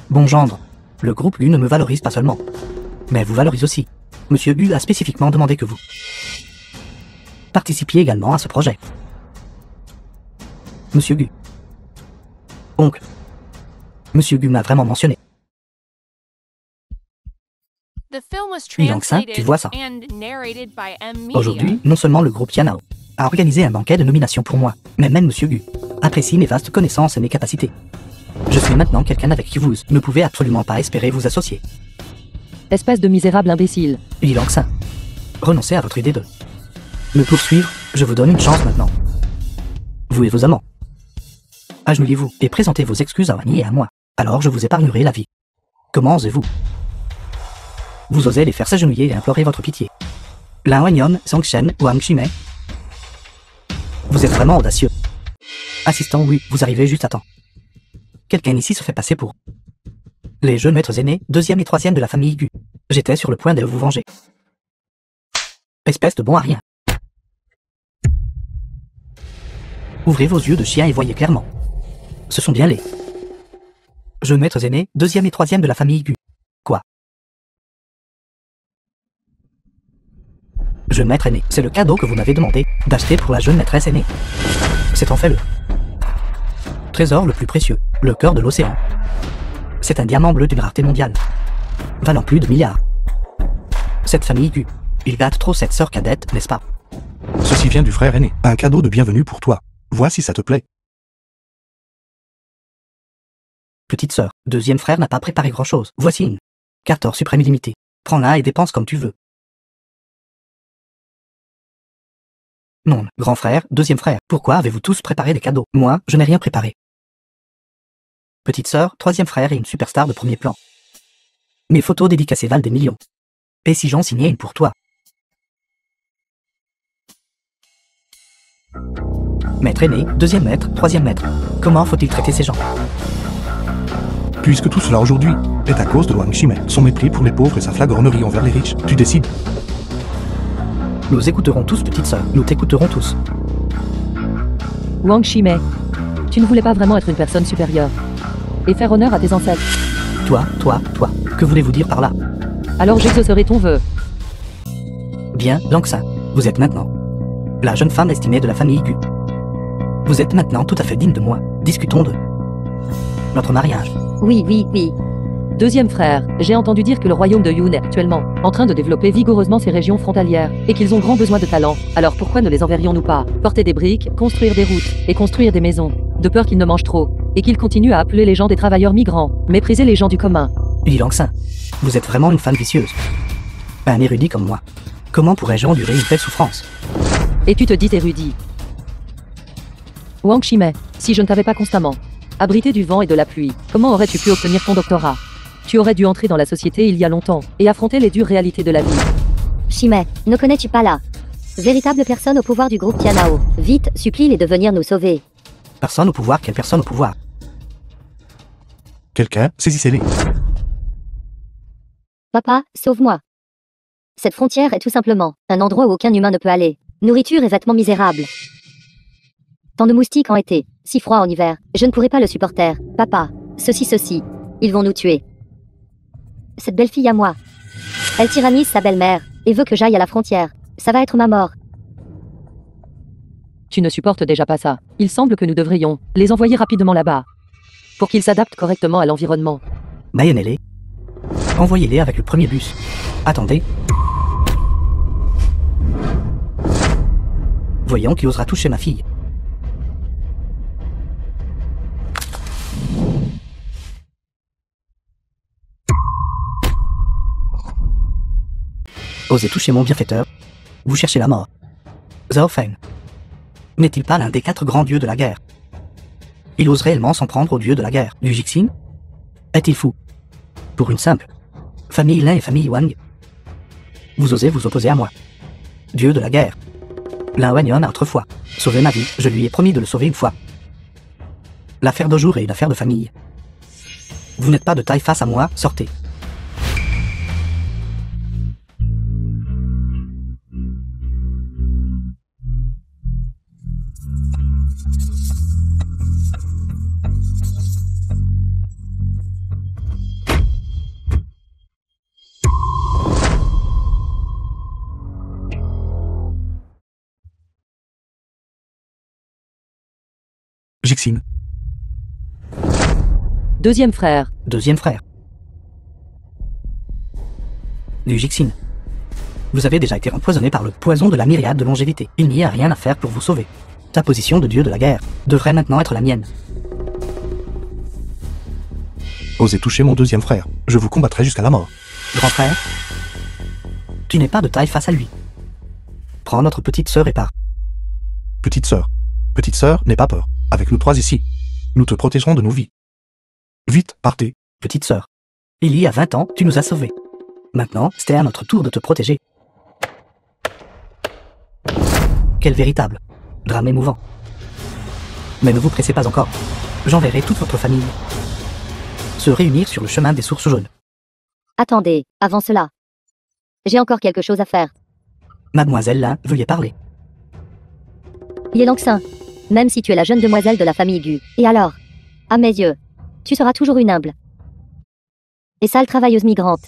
[SPEAKER 3] Bon gendre, le groupe Gu ne me valorise pas seulement, mais vous valorise aussi. Monsieur Gu a spécifiquement demandé que vous participiez également à ce projet. Monsieur Gu. Oncle. Monsieur Gu m'a vraiment mentionné.
[SPEAKER 8] Yangsin,
[SPEAKER 3] tu vois ça. Aujourd'hui, non seulement le groupe Yanao a organisé un banquet de nomination pour moi, mais même Monsieur Gu apprécie mes vastes connaissances et mes capacités. Je suis maintenant quelqu'un avec qui vous ne pouvez absolument pas espérer vous associer.
[SPEAKER 1] Espèce de misérable imbécile.
[SPEAKER 3] Yangsin, renoncez à votre idée de me poursuivre, je vous donne une chance maintenant. Vous et vos amants. Agenouillez-vous et présentez vos excuses à Wani et à moi. Alors je vous épargnerai la vie. Comment osez-vous? Vous osez les faire s'agenouiller et implorer votre pitié. Lin Wanyan, Zangshen ou Shime. Vous êtes vraiment audacieux. Assistant, oui, vous arrivez juste à temps. Quelqu'un ici se fait passer pour les jeunes maîtres aînés, deuxième et troisième de la famille Gu. J'étais sur le point de vous venger. Espèce de bon à rien. Ouvrez vos yeux de chien et voyez clairement. Ce sont bien les jeunes maîtres aînés, deuxième et troisième de la famille Gu. Quoi? Jeune maître aîné, c'est le cadeau que vous m'avez demandé d'acheter pour la jeune maîtresse aînée. C'est en fait le trésor le plus précieux, le cœur de l'océan. C'est un diamant bleu d'une rareté mondiale, valant plus de milliards. Cette famille Gu, il gâte trop cette sœur cadette, n'est-ce pas?
[SPEAKER 4] Ceci vient du frère aîné, un cadeau de bienvenue pour toi. Vois si ça te plaît.
[SPEAKER 3] Petite sœur, deuxième frère n'a pas préparé grand-chose. Voici une carte or suprême illimitée. Prends-la et dépense comme tu veux. Non, grand frère, deuxième frère, pourquoi avez-vous tous préparé des cadeaux? Moi, je n'ai rien préparé. Petite sœur, troisième frère et une superstar de premier plan. Mes photos dédicacées valent des millions. Et si j'en signais une pour toi? Maître aîné, deuxième maître, troisième maître. Comment faut-il traiter ces gens?
[SPEAKER 4] Puisque tout cela aujourd'hui est à cause de Wang Shime, son mépris pour les pauvres et sa flagornerie envers les riches, tu décides.
[SPEAKER 3] Nous écouterons tous, petite sœur, nous t'écouterons tous.
[SPEAKER 1] Wang Shime, tu ne voulais pas vraiment être une personne supérieure et faire honneur à tes ancêtres.
[SPEAKER 3] Toi, que voulez-vous dire par là?
[SPEAKER 1] Alors j'exaucerai ton vœu.
[SPEAKER 3] Bien, Langsin, vous êtes maintenant la jeune femme estimée de la famille Gu. Vous êtes maintenant tout à fait digne de moi. Discutons de notre mariage.
[SPEAKER 5] Oui, oui, oui.
[SPEAKER 1] Deuxième frère, j'ai entendu dire que le royaume de Yun est actuellement en train de développer vigoureusement ses régions frontalières et qu'ils ont grand besoin de talent. Alors pourquoi ne les enverrions-nous pas porter des briques, construire des routes et construire des maisons, de peur qu'ils ne mangent trop et qu'ils continuent à appeler les gens des travailleurs migrants, mépriser les gens du commun.
[SPEAKER 3] Langsin, vous êtes vraiment une femme vicieuse. Un érudit comme moi. Comment pourrais-je endurer une telle souffrance?
[SPEAKER 1] Et tu te dis érudit. Wang Shime, si je ne t'avais pas constamment abrité du vent et de la pluie, comment aurais-tu pu obtenir ton doctorat? Tu aurais dû entrer dans la société il y a longtemps et affronter les dures réalités de la vie.
[SPEAKER 5] Chimay, ne connais-tu pas là? Véritable personne au pouvoir du groupe Tianao. Vite, supplie-les de venir nous sauver.
[SPEAKER 3] Personne au pouvoir, quelle personne au pouvoir?
[SPEAKER 4] Quelqu'un, saisissez-les.
[SPEAKER 5] Papa, sauve-moi. Cette frontière est tout simplement un endroit où aucun humain ne peut aller. Nourriture et vêtements misérables. Tant de moustiques en été, si froid en hiver. Je ne pourrai pas le supporter. Papa, ceci. Ils vont nous tuer. Cette belle fille à moi. Elle tyrannise sa belle-mère et veut que j'aille à la frontière. Ça va être ma mort.
[SPEAKER 1] Tu ne supportes déjà pas ça. Il semble que nous devrions les envoyer rapidement là-bas. Pour qu'ils s'adaptent correctement à l'environnement.
[SPEAKER 3] Mayonnez-les. Envoyez-les avec le premier bus. Attendez. Voyons qui osera toucher ma fille. Osez toucher mon bienfaiteur. Vous cherchez la mort. Zhao Feng. N'est-il pas l'un des 4 grands dieux de la guerre? Il ose réellement s'en prendre au dieu de la guerre, du Jixin? Est-il fou? Pour une simple famille Lin et famille Wang. Vous osez vous opposer à moi. Dieu de la guerre. Lin Wenyon a autrefois sauvé ma vie, je lui ai promis de le sauver une fois. L'affaire de jour est une affaire de famille. Vous n'êtes pas de taille face à moi, sortez.
[SPEAKER 4] Jixin.
[SPEAKER 1] Deuxième frère.
[SPEAKER 3] Deuxième frère. Du Jixin. Vous avez déjà été empoisonné par le poison de la myriade de longévité. Il n'y a rien à faire pour vous sauver. Ta position de dieu de la guerre devrait maintenant être la mienne.
[SPEAKER 4] Osez toucher mon deuxième frère. Je vous combattrai jusqu'à la mort.
[SPEAKER 3] Grand frère, tu n'es pas de taille face à lui. Prends notre petite sœur et pars.
[SPEAKER 4] Petite sœur. Petite sœur, n'aie pas peur. Avec nous 3 ici. Nous te protégerons de nos vies. Vite, partez.
[SPEAKER 3] Petite sœur, il y a 20 ans, tu nous as sauvés. Maintenant, c'était à notre tour de te protéger. Quel véritable drame émouvant. Mais ne vous pressez pas encore. J'enverrai toute votre famille se réunir sur le chemin des sources jaunes.
[SPEAKER 5] Attendez, avant cela. J'ai encore quelque chose à faire.
[SPEAKER 3] Mademoiselle Lin, veuillez parler.
[SPEAKER 5] Yelangxin, même si tu es la jeune demoiselle de la famille Gu, et alors, à mes yeux, tu seras toujours une humble et sale travailleuse migrante.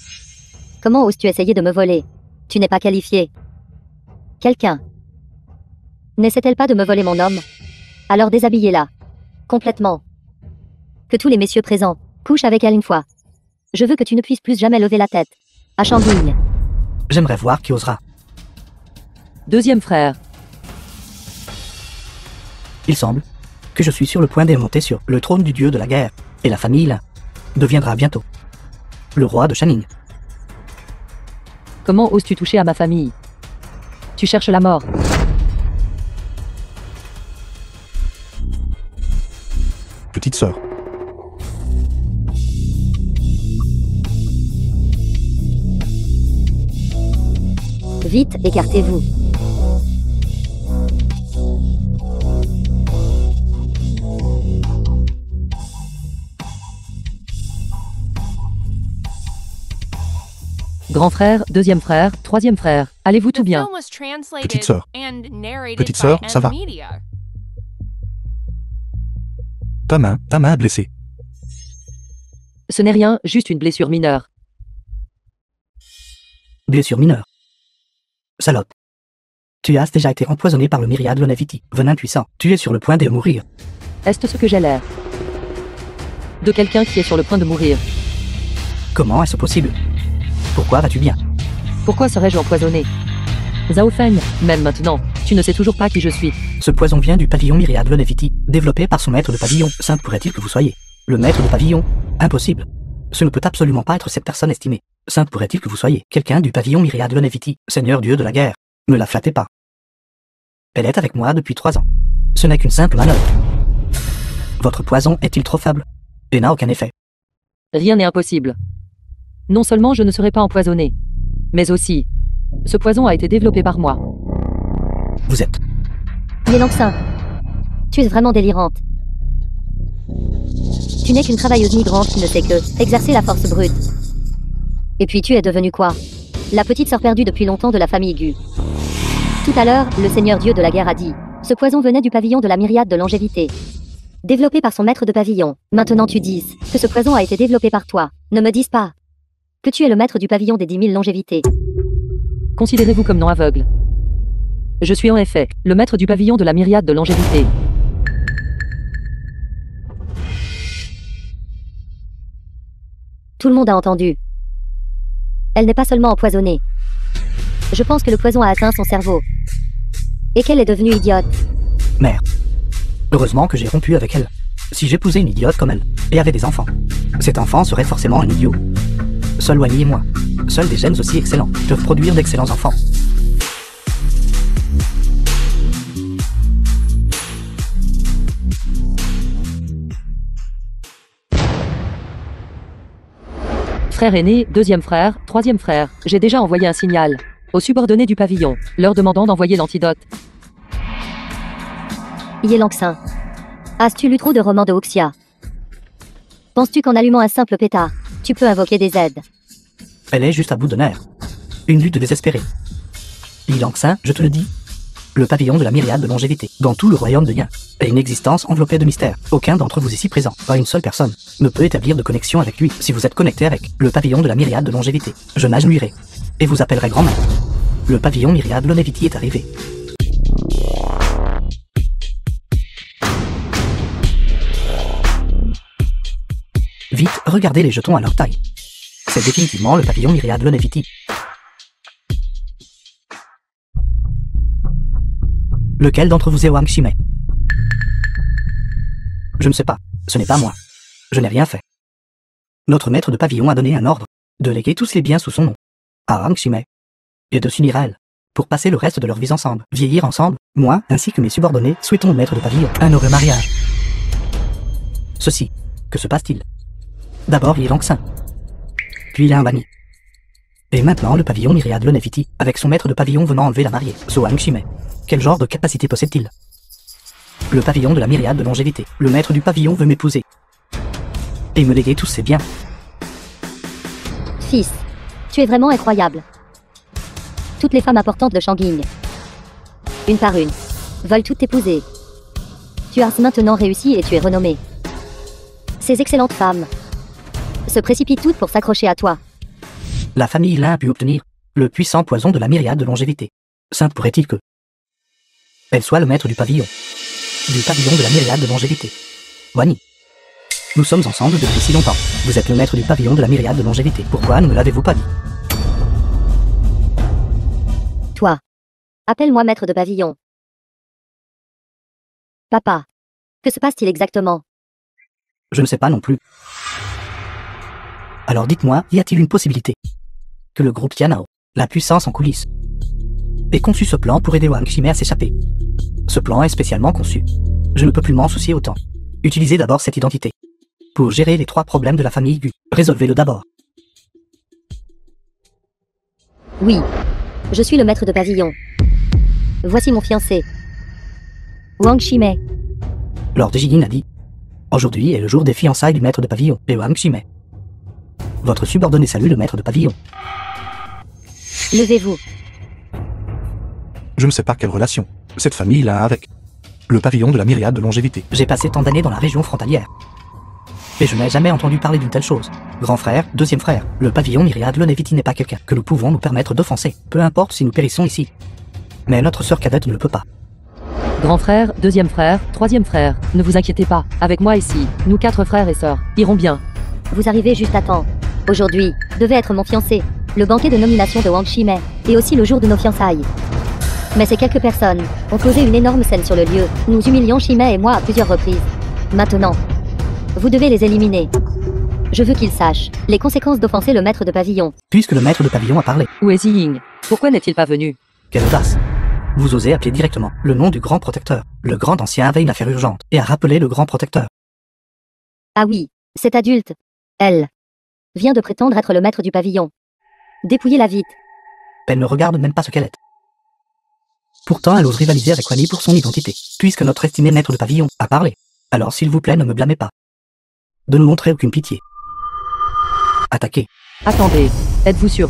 [SPEAKER 5] Comment oses-tu essayer de me voler? Tu n'es pas qualifiée. Quelqu'un n'essaie-t-elle pas de me voler mon homme? Alors déshabillez-la. Complètement. Que tous les messieurs présents couchent avec elle une fois. Je veux que tu ne puisses plus jamais lever la tête. À Shangling.
[SPEAKER 3] J'aimerais voir qui osera.
[SPEAKER 1] Deuxième frère.
[SPEAKER 3] Il semble que je suis sur le point de monter sur le trône du dieu de la guerre, et la famille Lin deviendra bientôt le roi de Shaning.
[SPEAKER 1] Comment oses-tu toucher à ma famille? Tu cherches la mort.
[SPEAKER 4] Petite sœur.
[SPEAKER 5] Vite, écartez-vous.
[SPEAKER 1] Grand frère, deuxième frère, troisième frère. Allez-vous tout bien?
[SPEAKER 4] Petite sœur. Petite sœur, ça va. Ta main blessée.
[SPEAKER 1] Ce n'est rien, juste une blessure mineure.
[SPEAKER 3] Blessure mineure. Salope. Tu as déjà été empoisonné par le myriade Lonaviti, venin puissant. Tu es sur le point de mourir.
[SPEAKER 1] Est-ce ce que j'ai l'air de quelqu'un qui est sur le point de mourir?
[SPEAKER 3] Comment est-ce possible? Pourquoi vas-tu bien?
[SPEAKER 1] Pourquoi serais-je empoisonné? Zhao Feng, même maintenant, tu ne sais toujours pas qui je suis.
[SPEAKER 3] Ce poison vient du pavillon myriade Lonaviti, développé par son maître de pavillon. Sainte pourrait-il que vous soyez? Le maître de pavillon? Impossible. Ce ne peut absolument pas être cette personne estimée. Sainte pourrait-il que vous soyez quelqu'un du pavillon myriade Lonaviti, Seigneur Dieu de la guerre? Ne la flattez pas. Elle est avec moi depuis 3 ans. Ce n'est qu'une simple manœuvre. Votre poison est-il trop faible et n'a aucun effet?
[SPEAKER 1] Rien n'est impossible. Non seulement je ne serai pas empoisonné, mais aussi, Ce poison a été développé par moi.
[SPEAKER 3] Vous êtes.
[SPEAKER 5] Mélanxin. Tu es vraiment délirante. Tu n'es qu'une travailleuse migrante qui ne sait que exercer la force brute. Et puis tu es devenue quoi? La petite sœur perdue depuis longtemps de la famille Gu. Tout à l'heure, le seigneur dieu de la guerre a dit. Ce poison venait du pavillon de la myriade de longévité. Développé par son maître de pavillon. Maintenant tu dises que ce poison a été développé par toi. Ne me dises pas que tu es le maître du pavillon des 10 000 longévités.
[SPEAKER 1] Considérez-vous comme non aveugle. Je suis en effet le maître du pavillon de la myriade de longévité.
[SPEAKER 5] Tout le monde a entendu. Elle n'est pas seulement empoisonnée. Je pense que le poison a atteint son cerveau. Et qu'elle est devenue idiote.
[SPEAKER 3] Mère. Heureusement que j'ai rompu avec elle. Si j'épousais une idiote comme elle, et avait des enfants, cet enfant serait forcément un idiot. Seul Wani et moi, seuls des gènes aussi excellents, peuvent produire d'excellents enfants.
[SPEAKER 1] Frère aîné, deuxième frère, troisième frère, j'ai déjà envoyé un signal aux subordonnés du pavillon, leur demandant d'envoyer l'antidote.
[SPEAKER 5] Yélanxin. As-tu lu trop de romans de Wuxia? Penses-tu qu'en allumant un simple pétard, tu peux invoquer des aides?
[SPEAKER 3] Elle est juste à bout de nerfs. Une lutte désespérée. Yélanxin, je te le dis. Le pavillon de la myriade de longévité, dans tout le royaume de Yin, est une existence enveloppée de mystères. Aucun d'entre vous ici présents, pas une seule personne, ne peut établir de connexion avec lui. Si vous êtes connecté avec le pavillon de la myriade de longévité, je m'agenouillerai et vous appellerai grand-mère. Le pavillon myriade longévité est arrivé. Vite, regardez les jetons à leur taille. C'est définitivement le pavillon myriade longévité. Lequel d'entre vous est Wang Shimei? Je ne sais pas, ce n'est pas moi. Je n'ai rien fait. Notre maître de pavillon a donné un ordre, de léguer tous les biens sous son nom, à Wang Shimei, et de s'unir à elle, pour passer le reste de leur vie ensemble, vieillir ensemble. Moi, ainsi que mes subordonnés, souhaitons au maître de pavillon un heureux mariage. Ceci, que se passe-t-il? D'abord Yélanxin, puis il y a un Wani. Et maintenant le pavillon myriade longévité, avec son maître de pavillon venant enlever la mariée, Wang Shimei. Quel genre de capacité possède-t-il? Le pavillon de la myriade de longévité. Le maître du pavillon veut m'épouser. Et me léguer tous ses biens.
[SPEAKER 5] Fils, tu es vraiment incroyable. Toutes les femmes importantes de Shanging, une par une, veulent toutes t'épouser. Tu as maintenant réussi et tu es renommé. Ces excellentes femmes se précipitent toutes pour s'accrocher à toi.
[SPEAKER 3] La famille Lin a pu obtenir le puissant poison de la myriade de longévité. Simple pourrait-il que elle soit le maître du pavillon de la myriade de longévité. Wani. Nous sommes ensemble depuis si longtemps. Vous êtes le maître du pavillon de la myriade de longévité. Pourquoi ne me l'avez-vous pas dit?
[SPEAKER 5] Toi. Appelle-moi maître de pavillon. Papa. Que se passe-t-il exactement?
[SPEAKER 3] Je ne sais pas non plus. Alors dites-moi, y a-t-il une possibilité que le groupe Tianao, la puissance en coulisses, ait conçu ce plan pour aider Wang Shimei à s'échapper? Ce plan est spécialement conçu. Je ne peux plus m'en soucier autant. Utilisez d'abord cette identité. Pour gérer les 3 problèmes de la famille Gu, résolvez-le d'abord.
[SPEAKER 5] Oui. Je suis le maître de pavillon. Voici mon fiancé. Wang Shimei.
[SPEAKER 3] Lord Jin a dit. Aujourd'hui est le jour des fiançailles du maître de pavillon et Wang Shimei. Votre subordonné salue le maître de pavillon.
[SPEAKER 5] Levez-vous.
[SPEAKER 4] Je ne sais pas quelle relation cette famille a avec le pavillon de la myriade de longévité.
[SPEAKER 3] J'ai passé tant d'années dans la région frontalière. Et je n'ai jamais entendu parler d'une telle chose. Grand frère, deuxième frère, le pavillon myriade longévité n'est pas quelqu'un que nous pouvons nous permettre d'offenser, peu importe si nous périssons ici. Mais notre sœur cadette ne le peut pas.
[SPEAKER 1] Grand frère, deuxième frère, troisième frère, ne vous inquiétez pas, avec moi ici, nous 4 frères et sœurs, irons bien.
[SPEAKER 5] Vous arrivez juste à temps. Aujourd'hui, devait être mon fiancé, le banquet de nomination de Wang Shimei, et aussi le jour de nos fiançailles. Mais ces quelques personnes ont causé une énorme scène sur le lieu. Nous humilions Shimei et moi à plusieurs reprises. Maintenant, vous devez les éliminer. Je veux qu'ils sachent les conséquences d'offenser le maître de pavillon.
[SPEAKER 3] Puisque le maître de pavillon a parlé.
[SPEAKER 1] Où est Ziying? Pourquoi n'est-il pas venu?
[SPEAKER 3] Quelle audace! Vous osez appeler directement le nom du grand protecteur. Le grand ancien avait une affaire urgente et a rappelé le grand protecteur.
[SPEAKER 5] Ah oui, cette adulte, elle, vient de prétendre être le maître du pavillon. Dépouillez-la vite.
[SPEAKER 3] Elle ne regarde même pas ce qu'elle est. Pourtant, elle ose rivaliser avec Wani pour son identité, puisque notre estimé maître de pavillon a parlé. Alors s'il vous plaît, ne me blâmez pas. De ne montrer aucune pitié. Attaquez.
[SPEAKER 1] Attendez, êtes-vous sûr?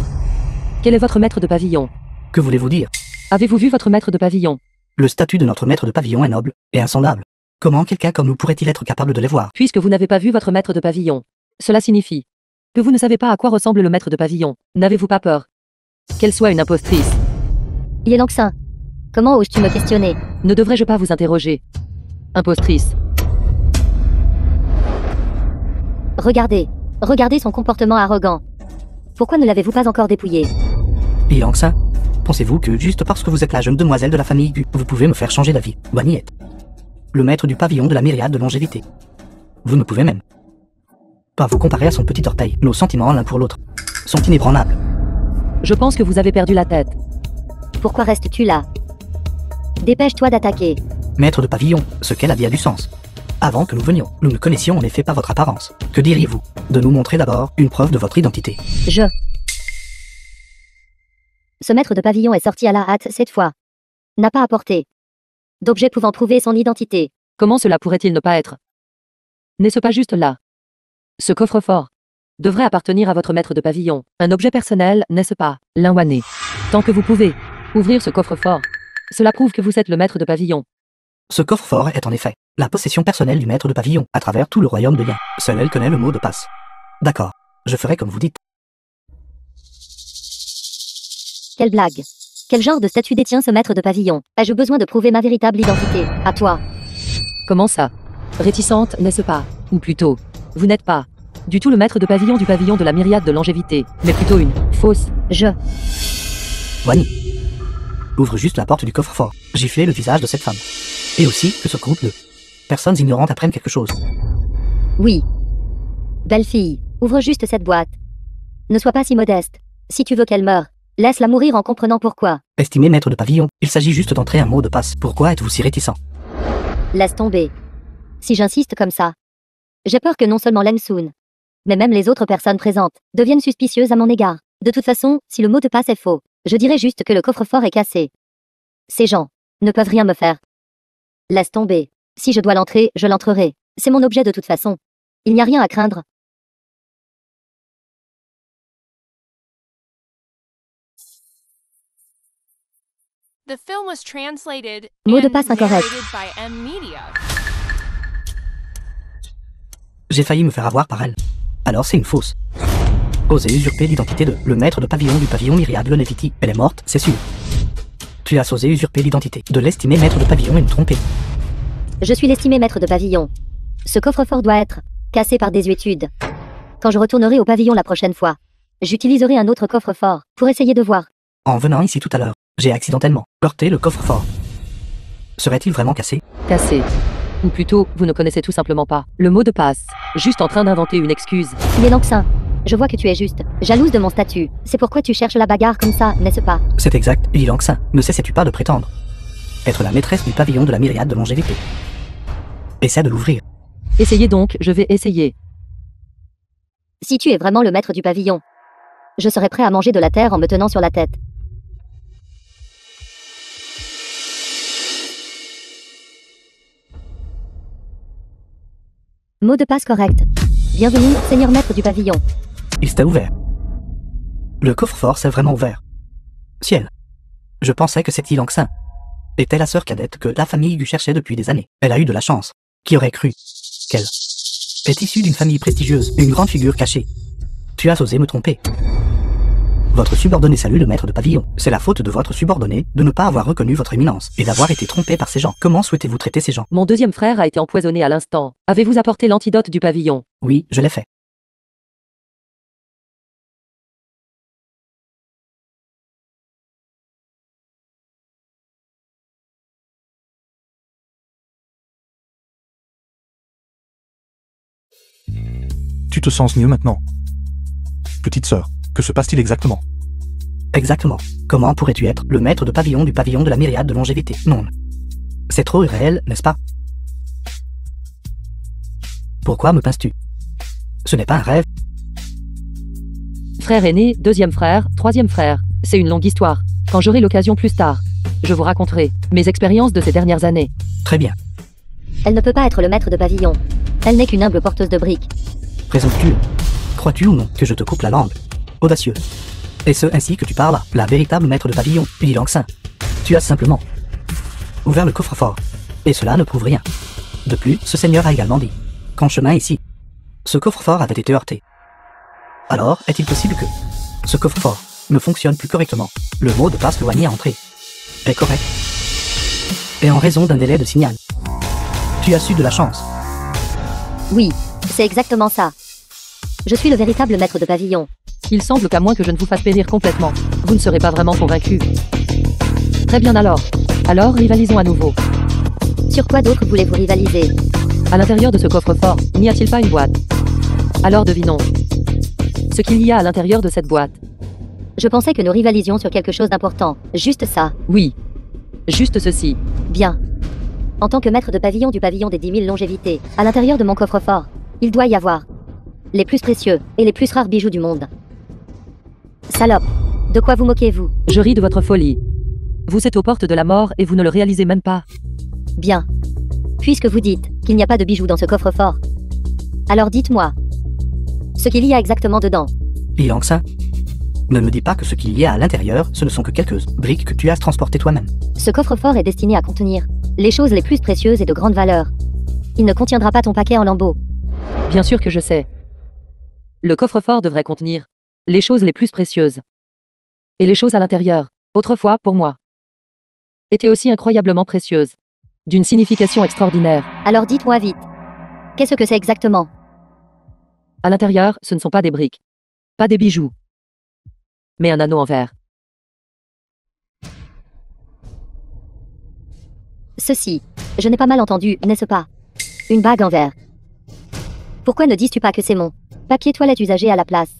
[SPEAKER 1] Quel est votre maître de pavillon?
[SPEAKER 3] Que voulez-vous dire?
[SPEAKER 1] Avez-vous vu votre maître de pavillon?
[SPEAKER 3] Le statut de notre maître de pavillon est noble et insondable. Comment quelqu'un comme nous pourrait-il être capable de les voir?
[SPEAKER 1] Puisque vous n'avez pas vu votre maître de pavillon, cela signifie que vous ne savez pas à quoi ressemble le maître de pavillon. N'avez-vous pas peur qu'elle soit une impostrice?
[SPEAKER 5] Yelangsin, comment oses-tu me questionner?
[SPEAKER 1] Ne devrais-je pas vous interroger? Impostrice.
[SPEAKER 5] Regardez son comportement arrogant. Pourquoi ne l'avez-vous pas encore dépouillé?
[SPEAKER 3] Yelangsin, pensez-vous que juste parce que vous êtes la jeune demoiselle de la famille Gu, vous pouvez me faire changer d'avis? Wani est le maître du pavillon de la myriade de longévité. Vous ne pouvez même pas vous comparer à son petit orteil. Nos sentiments l'un pour l'autre sont inébranlables.
[SPEAKER 1] Je pense que vous avez perdu la tête.
[SPEAKER 5] Pourquoi restes-tu là? Dépêche-toi d'attaquer.
[SPEAKER 3] Maître de pavillon, ce qu'elle a dit a du sens. Avant que nous venions, nous ne connaissions en effet pas votre apparence. Que diriez-vous de nous montrer d'abord une preuve de votre identité?
[SPEAKER 5] Ce maître de pavillon est sorti à la hâte cette fois. N'a pas apporté d'objet pouvant prouver son identité.
[SPEAKER 1] Comment cela pourrait-il ne pas être? N'est-ce pas juste là? Ce coffre-fort devrait appartenir à votre maître de pavillon. Un objet personnel, n'est-ce pas, Linwané? Tant que vous pouvez ouvrir ce coffre-fort, cela prouve que vous êtes le maître de pavillon.
[SPEAKER 3] Ce coffre-fort est en effet la possession personnelle du maître de pavillon à travers tout le royaume de Yin. Seule elle connaît le mot de passe. D'accord, je ferai comme vous dites.
[SPEAKER 5] Quelle blague! Quel genre de statut détient ce maître de pavillon? Ai-je besoin de prouver ma véritable identité? À toi.
[SPEAKER 1] Comment ça? Réticente, n'est-ce pas? Ou plutôt, vous n'êtes pas du tout le maître de pavillon du pavillon de la myriade de longévité, mais plutôt une fausse.
[SPEAKER 3] Wani, ouvre juste la porte du coffre-fort. Gifler le visage de cette femme. Et aussi que ce groupe de personnes ignorantes apprennent quelque chose.
[SPEAKER 5] Oui. Belle fille, ouvre juste cette boîte. Ne sois pas si modeste. Si tu veux qu'elle meure, laisse-la mourir en comprenant pourquoi.
[SPEAKER 3] Estimé maître de pavillon, il s'agit juste d'entrer un mot de passe. Pourquoi êtes-vous si réticent?
[SPEAKER 5] Laisse tomber. Si j'insiste comme ça, j'ai peur que non seulement Lemsoon, mais même les autres personnes présentes deviennent suspicieuses à mon égard. De toute façon, si le mot de passe est faux, je dirais juste que le coffre-fort est cassé. Ces gens ne peuvent rien me faire. Laisse tomber. Si je dois l'entrer, je l'entrerai. C'est mon objet de toute façon. Il n'y a rien à craindre.
[SPEAKER 8] The film was translated
[SPEAKER 5] Mot de
[SPEAKER 8] and
[SPEAKER 5] passe incorrect.
[SPEAKER 8] narrated by M Media.
[SPEAKER 3] J'ai failli me faire avoir par elle. Alors c'est une fausse. Oser usurper l'identité de le maître de pavillon du pavillon myriade Longevity. Elle est morte, c'est sûr. Tu as osé usurper l'identité de l'estimé maître de pavillon et nous tromper.
[SPEAKER 5] Je suis l'estimé maître de pavillon. Ce coffre-fort doit être cassé par désuétude. Quand je retournerai au pavillon la prochaine fois, j'utiliserai un autre coffre-fort pour essayer de voir.
[SPEAKER 3] En venant ici tout à l'heure, j'ai accidentellement heurté le coffre-fort. Serait-il vraiment cassé?
[SPEAKER 1] Cassé. Ou plutôt, vous ne connaissez tout simplement pas le mot de passe. Juste en train d'inventer une excuse.
[SPEAKER 5] Yelangsin, je vois que tu es juste jalouse de mon statut. C'est pourquoi tu cherches la bagarre comme ça, n'est-ce pas?
[SPEAKER 3] C'est exact, Yelangsin. Ne cessais-tu pas de prétendre être la maîtresse du pavillon de la myriade de longévité? Essaie de l'ouvrir.
[SPEAKER 1] Essayez donc, je vais essayer.
[SPEAKER 5] Si tu es vraiment le maître du pavillon, je serai prêt à manger de la terre en me tenant sur la tête. Mot de passe correct. Bienvenue, seigneur maître du pavillon.
[SPEAKER 3] Il s'était ouvert. Le coffre-fort s'est vraiment ouvert. Ciel. Je pensais que cette Yelangsin était la sœur cadette que la famille Gu cherchait depuis des années. Elle a eu de la chance. Qui aurait cru qu'elle est issue d'une famille prestigieuse, une grande figure cachée? Tu as osé me tromper. Votre subordonné salue le maître de pavillon. C'est la faute de votre subordonné de ne pas avoir reconnu votre éminence et d'avoir été trompé par ces gens. Comment souhaitez-vous traiter ces gens?
[SPEAKER 1] Mon deuxième frère a été empoisonné à l'instant. Avez-vous apporté l'antidote du pavillon?
[SPEAKER 3] Oui, je l'ai fait.
[SPEAKER 4] Tu te sens mieux maintenant? Petite sœur, que se passe-t-il exactement?
[SPEAKER 3] Exactement. Comment pourrais-tu être le maître de pavillon du pavillon de la myriade de longévité? Non. C'est trop irréel, n'est-ce pas? Pourquoi me pinces-tu? Ce n'est pas un rêve.
[SPEAKER 1] Frère aîné, deuxième frère, troisième frère. C'est une longue histoire. Quand j'aurai l'occasion plus tard, je vous raconterai mes expériences de ces dernières années.
[SPEAKER 3] Très bien.
[SPEAKER 5] Elle ne peut pas être le maître de pavillon. Elle n'est qu'une humble porteuse de briques.
[SPEAKER 3] Présomptueux. Crois-tu ou non que je te coupe la langue? Audacieux. Est-ce ainsi que tu parles, la véritable maître de pavillon, Yi Langxin? Tu as simplement ouvert le coffre-fort. Et cela ne prouve rien. De plus, ce seigneur a également dit qu'en chemin ici, ce coffre-fort avait été heurté. Alors, est-il possible que ce coffre-fort ne fonctionne plus correctement? Le mot de passe éloigné à entrer est correct. Et en raison d'un délai de signal, tu as su de la chance.
[SPEAKER 5] Oui, c'est exactement ça. Je suis le véritable maître de pavillon.
[SPEAKER 1] Il semble qu'à moins que je ne vous fasse périr complètement, vous ne serez pas vraiment convaincu. Très bien alors. Alors rivalisons à nouveau.
[SPEAKER 5] Sur quoi d'autre voulez-vous rivaliser?
[SPEAKER 1] À l'intérieur de ce coffre-fort, n'y a-t-il pas une boîte? Alors devinons ce qu'il y a à l'intérieur de cette boîte.
[SPEAKER 5] Je pensais que nous rivalisions sur quelque chose d'important. Juste ça.
[SPEAKER 1] Oui. Juste ceci.
[SPEAKER 5] Bien. En tant que maître de pavillon du pavillon des 10 000 longévités, à l'intérieur de mon coffre-fort, il doit y avoir les plus précieux et les plus rares bijoux du monde. Salope. De quoi vous moquez-vous?
[SPEAKER 1] Je ris de votre folie. Vous êtes aux portes de la mort et vous ne le réalisez même pas.
[SPEAKER 5] Bien. Puisque vous dites qu'il n'y a pas de bijoux dans ce coffre-fort, alors dites-moi ce qu'il y a exactement dedans.
[SPEAKER 3] Yi Langxin, ne me dis pas que ce qu'il y a à l'intérieur, ce ne sont que quelques briques que tu as transportées toi-même.
[SPEAKER 5] Ce coffre-fort est destiné à contenir les choses les plus précieuses et de grande valeur. Il ne contiendra pas ton paquet en lambeaux.
[SPEAKER 1] Bien sûr que je sais. Le coffre-fort devrait contenir les choses les plus précieuses. Et les choses à l'intérieur, autrefois, pour moi, étaient aussi incroyablement précieuses. D'une signification extraordinaire.
[SPEAKER 5] Alors dites-moi vite. Qu'est-ce que c'est exactement?
[SPEAKER 1] À l'intérieur, ce ne sont pas des briques. Pas des bijoux. Mais un anneau en verre.
[SPEAKER 5] Ceci. Je n'ai pas mal entendu, n'est-ce pas? Une bague en verre. Pourquoi ne dis-tu pas que c'est mon papier toilette usagé à la place?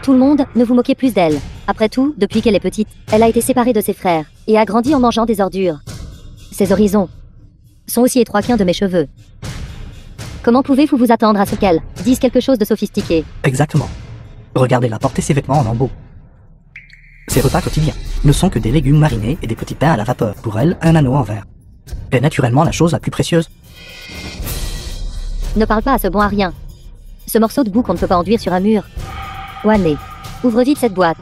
[SPEAKER 5] Tout le monde, ne vous moquez plus d'elle. Après tout, depuis qu'elle est petite, elle a été séparée de ses frères, et a grandi en mangeant des ordures. Ses horizons sont aussi étroits qu'un de mes cheveux. Comment pouvez-vous vous attendre à ce qu'elle dise quelque chose de sophistiqué?
[SPEAKER 3] Exactement. Regardez-la porter ses vêtements en lambeaux. Ses repas quotidiens ne sont que des légumes marinés et des petits pains à la vapeur. Pour elle, un anneau en verre est naturellement la chose la plus précieuse.
[SPEAKER 5] Ne parle pas à ce bon à rien. Ce morceau de boue qu'on ne peut pas enduire sur un mur. Wané, ouvre vite cette boîte.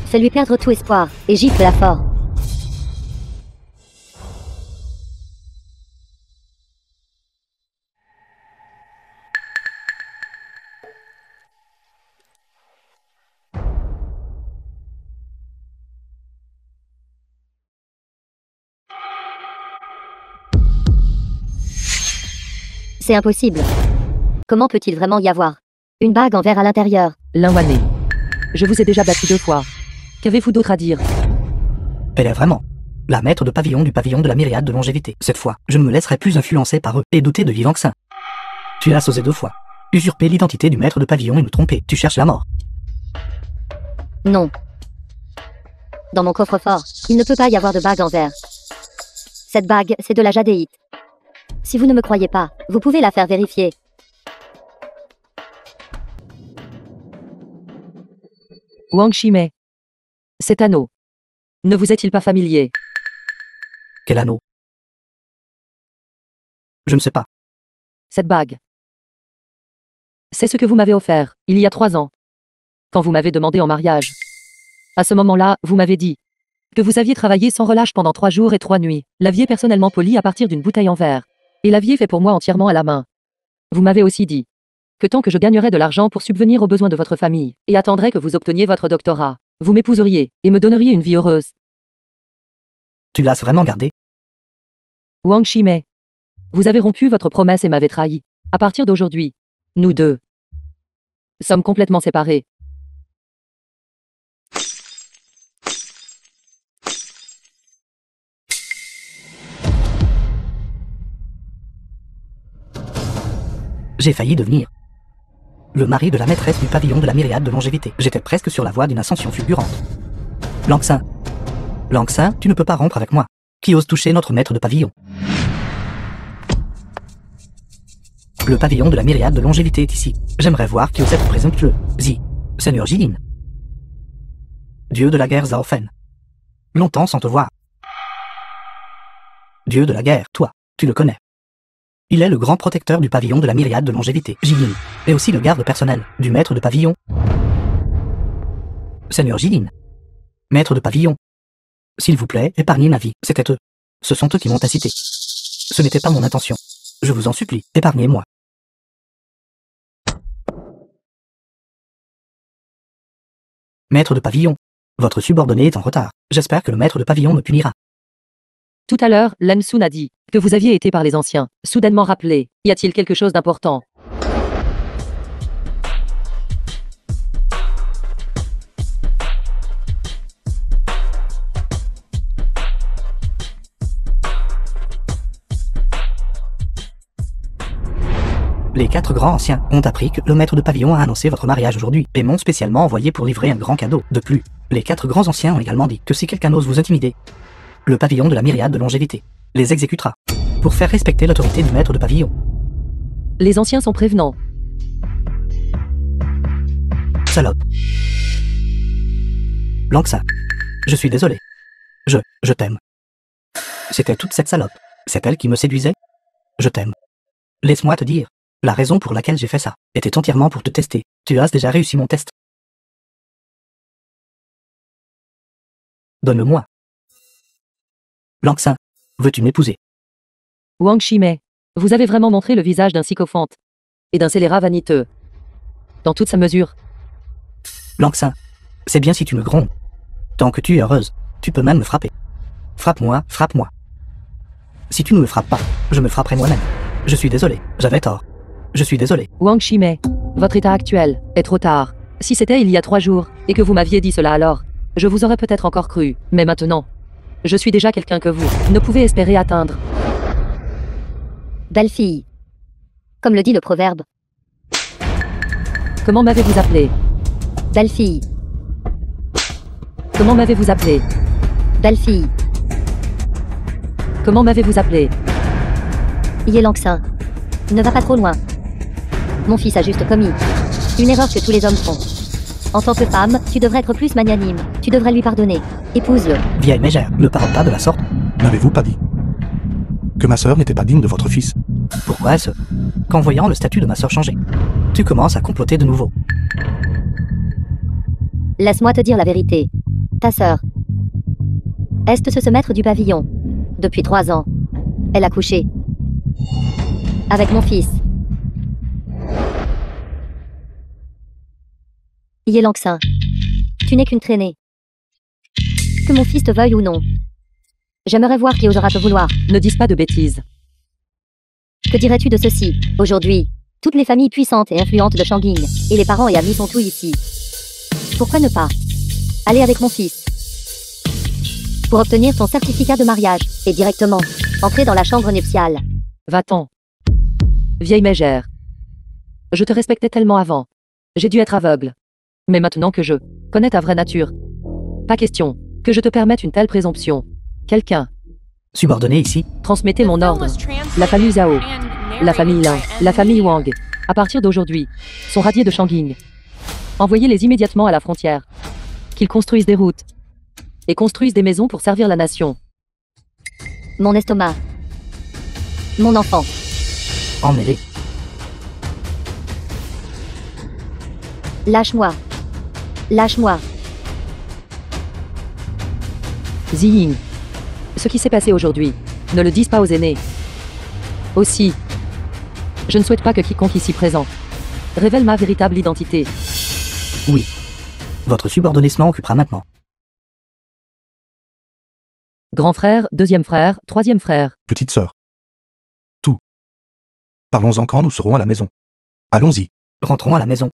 [SPEAKER 5] Fais-lui perdre tout espoir, et gifle-la fort. C'est impossible. Comment peut-il vraiment y avoir une bague en verre à l'intérieur?
[SPEAKER 1] Linwané. Je vous ai déjà battu 2 fois. Qu'avez-vous d'autre à dire?
[SPEAKER 3] Elle est vraiment la maître de pavillon du pavillon de la myriade de longévité. Cette fois, je ne me laisserai plus influencer par eux et douter de Yi Langxin. Tu as osé 2 fois usurper l'identité du maître de pavillon et me tromper. Tu cherches la mort.
[SPEAKER 5] Non. Dans mon coffre-fort, il ne peut pas y avoir de bague en verre. Cette bague, c'est de la jadéite. Si vous ne me croyez pas, vous pouvez la faire vérifier.
[SPEAKER 1] Wang Shimei. Cet anneau. Ne vous est-il pas familier?
[SPEAKER 3] Quel anneau? Je ne sais pas.
[SPEAKER 1] Cette bague. C'est ce que vous m'avez offert, il y a 3 ans. Quand vous m'avez demandé en mariage. À ce moment-là, vous m'avez dit que vous aviez travaillé sans relâche pendant 3 jours et 3 nuits, l'aviez personnellement poli à partir d'une bouteille en verre, et l'aviez fait pour moi entièrement à la main. Vous m'avez aussi dit que tant que je gagnerais de l'argent pour subvenir aux besoins de votre famille, et attendrais que vous obteniez votre doctorat, vous m'épouseriez, et me donneriez une vie heureuse.
[SPEAKER 3] Tu l'as vraiment gardé?
[SPEAKER 1] Wang Shimei. Vous avez rompu votre promesse et m'avez trahi. À partir d'aujourd'hui, nous deux sommes complètement séparés.
[SPEAKER 3] J'ai failli devenir le mari de la maîtresse du pavillon de la myriade de longévité. J'étais presque sur la voie d'une ascension fulgurante. Langxin. Langxin, tu ne peux pas rompre avec moi. Qui ose toucher notre maître de pavillon? Le pavillon de la myriade de longévité est ici. J'aimerais voir qui ose être présomptueux. Zi. Seigneur Jilin. Dieu de la guerre Zaofen. Longtemps sans te voir. Dieu de la guerre, toi, tu le connais. Il est le grand protecteur du pavillon de la myriade de longévité, Jilin, et aussi le garde personnel du maître de pavillon. Seigneur Jilin. Maître de pavillon. S'il vous plaît, épargnez ma vie, c'était eux. Ce sont eux qui m'ont incité. Ce n'était pas mon intention. Je vous en supplie, épargnez-moi. Maître de pavillon. Votre subordonné est en retard. J'espère que le maître de pavillon me punira.
[SPEAKER 1] Tout à l'heure, Lan Sun a dit que vous aviez été par les anciens. Soudainement rappelé, y a-t-il quelque chose d'important?
[SPEAKER 3] Les 4 grands anciens ont appris que le maître de pavillon a annoncé votre mariage aujourd'hui et m'ont spécialement envoyé pour livrer un grand cadeau. De plus, les 4 grands anciens ont également dit que si quelqu'un ose vous intimider, le pavillon de la myriade de longévité les exécutera pour faire respecter l'autorité du maître de pavillon.
[SPEAKER 1] Les anciens sont prévenants.
[SPEAKER 3] Salope. Langsa. Je suis désolé. Je t'aime. C'était toute cette salope. C'est elle qui me séduisait. Je t'aime. Laisse-moi te dire. La raison pour laquelle j'ai fait ça était entièrement pour te tester. Tu as déjà réussi mon test. Donne-le-moi. Langsa, veux-tu m'épouser?
[SPEAKER 1] Wang Shimei, vous avez vraiment montré le visage d'un sycophante et d'un scélérat vaniteux. Dans toute sa mesure.
[SPEAKER 3] Langsa, c'est bien si tu me grondes. Tant que tu es heureuse, tu peux même me frapper. Frappe-moi, frappe-moi. Si tu ne me frappes pas, je me frapperai moi-même. Je suis désolé, j'avais tort. Je suis désolé.
[SPEAKER 1] Wang Shimei, votre état actuel est trop tard. Si c'était il y a 3 jours, et que vous m'aviez dit cela alors, je vous aurais peut-être encore cru. Mais maintenant, je suis déjà quelqu'un que vous ne pouvez espérer atteindre.
[SPEAKER 5] Belle fille. Comme le dit le proverbe.
[SPEAKER 1] Comment m'avez-vous appelé?
[SPEAKER 5] Belle fille.
[SPEAKER 1] Comment m'avez-vous appelé?
[SPEAKER 5] Belle fille.
[SPEAKER 1] Comment m'avez-vous appelé?
[SPEAKER 5] Yé Langsin. Ne va pas trop loin. Mon fils a juste commis une erreur que tous les hommes font. En tant que femme, tu devrais être plus magnanime. Tu devrais lui pardonner. Épouse-le.
[SPEAKER 3] Vieille mégère, ne parle pas de la sorte.
[SPEAKER 4] N'avez-vous pas dit que ma sœur n'était pas digne de votre fils?
[SPEAKER 3] Pourquoi est-ce qu'en voyant le statut de ma sœur changer, tu commences à comploter de nouveau?
[SPEAKER 5] Laisse-moi te dire la vérité. Ta sœur. Est ce maître du pavillon. Depuis 3 ans. Elle a couché. Avec mon fils. Yé Langsin. Tu n'es qu'une traînée. Que mon fils te veuille ou non. J'aimerais voir qui osera te vouloir.
[SPEAKER 1] Ne dis pas de bêtises.
[SPEAKER 5] Que dirais-tu de ceci? Aujourd'hui, toutes les familles puissantes et influentes de Shanging, et les parents et amis sont tous ici. Pourquoi ne pas aller avec mon fils pour obtenir ton certificat de mariage et directement entrer dans la chambre nuptiale?
[SPEAKER 1] Va-t'en. Vieille mégère. Je te respectais tellement avant. J'ai dû être aveugle. Mais maintenant que je connais ta vraie nature, pas question que je te permette une telle présomption. Quelqu'un.
[SPEAKER 3] Subordonné ici.
[SPEAKER 1] Transmettez mon ordre. La famille Zhao, la famille Lin, la famille Wang, à partir d'aujourd'hui, sont radiés de Shanging. Envoyez-les immédiatement à la frontière. Qu'ils construisent des routes et construisent des maisons pour servir la nation.
[SPEAKER 5] Mon estomac. Mon enfant.
[SPEAKER 3] Emmenez-les.
[SPEAKER 5] Lâche-moi. Lâche-moi.
[SPEAKER 1] Ziying. Ce qui s'est passé aujourd'hui, ne le disent pas aux aînés. Aussi, je ne souhaite pas que quiconque ici présent révèle ma véritable identité.
[SPEAKER 3] Oui. Votre subordonné s'en occupera maintenant.
[SPEAKER 1] Grand frère, deuxième frère, troisième frère.
[SPEAKER 4] Petite sœur. Tout. Parlons-en quand nous serons à la maison. Allons-y.
[SPEAKER 3] Rentrons à la maison.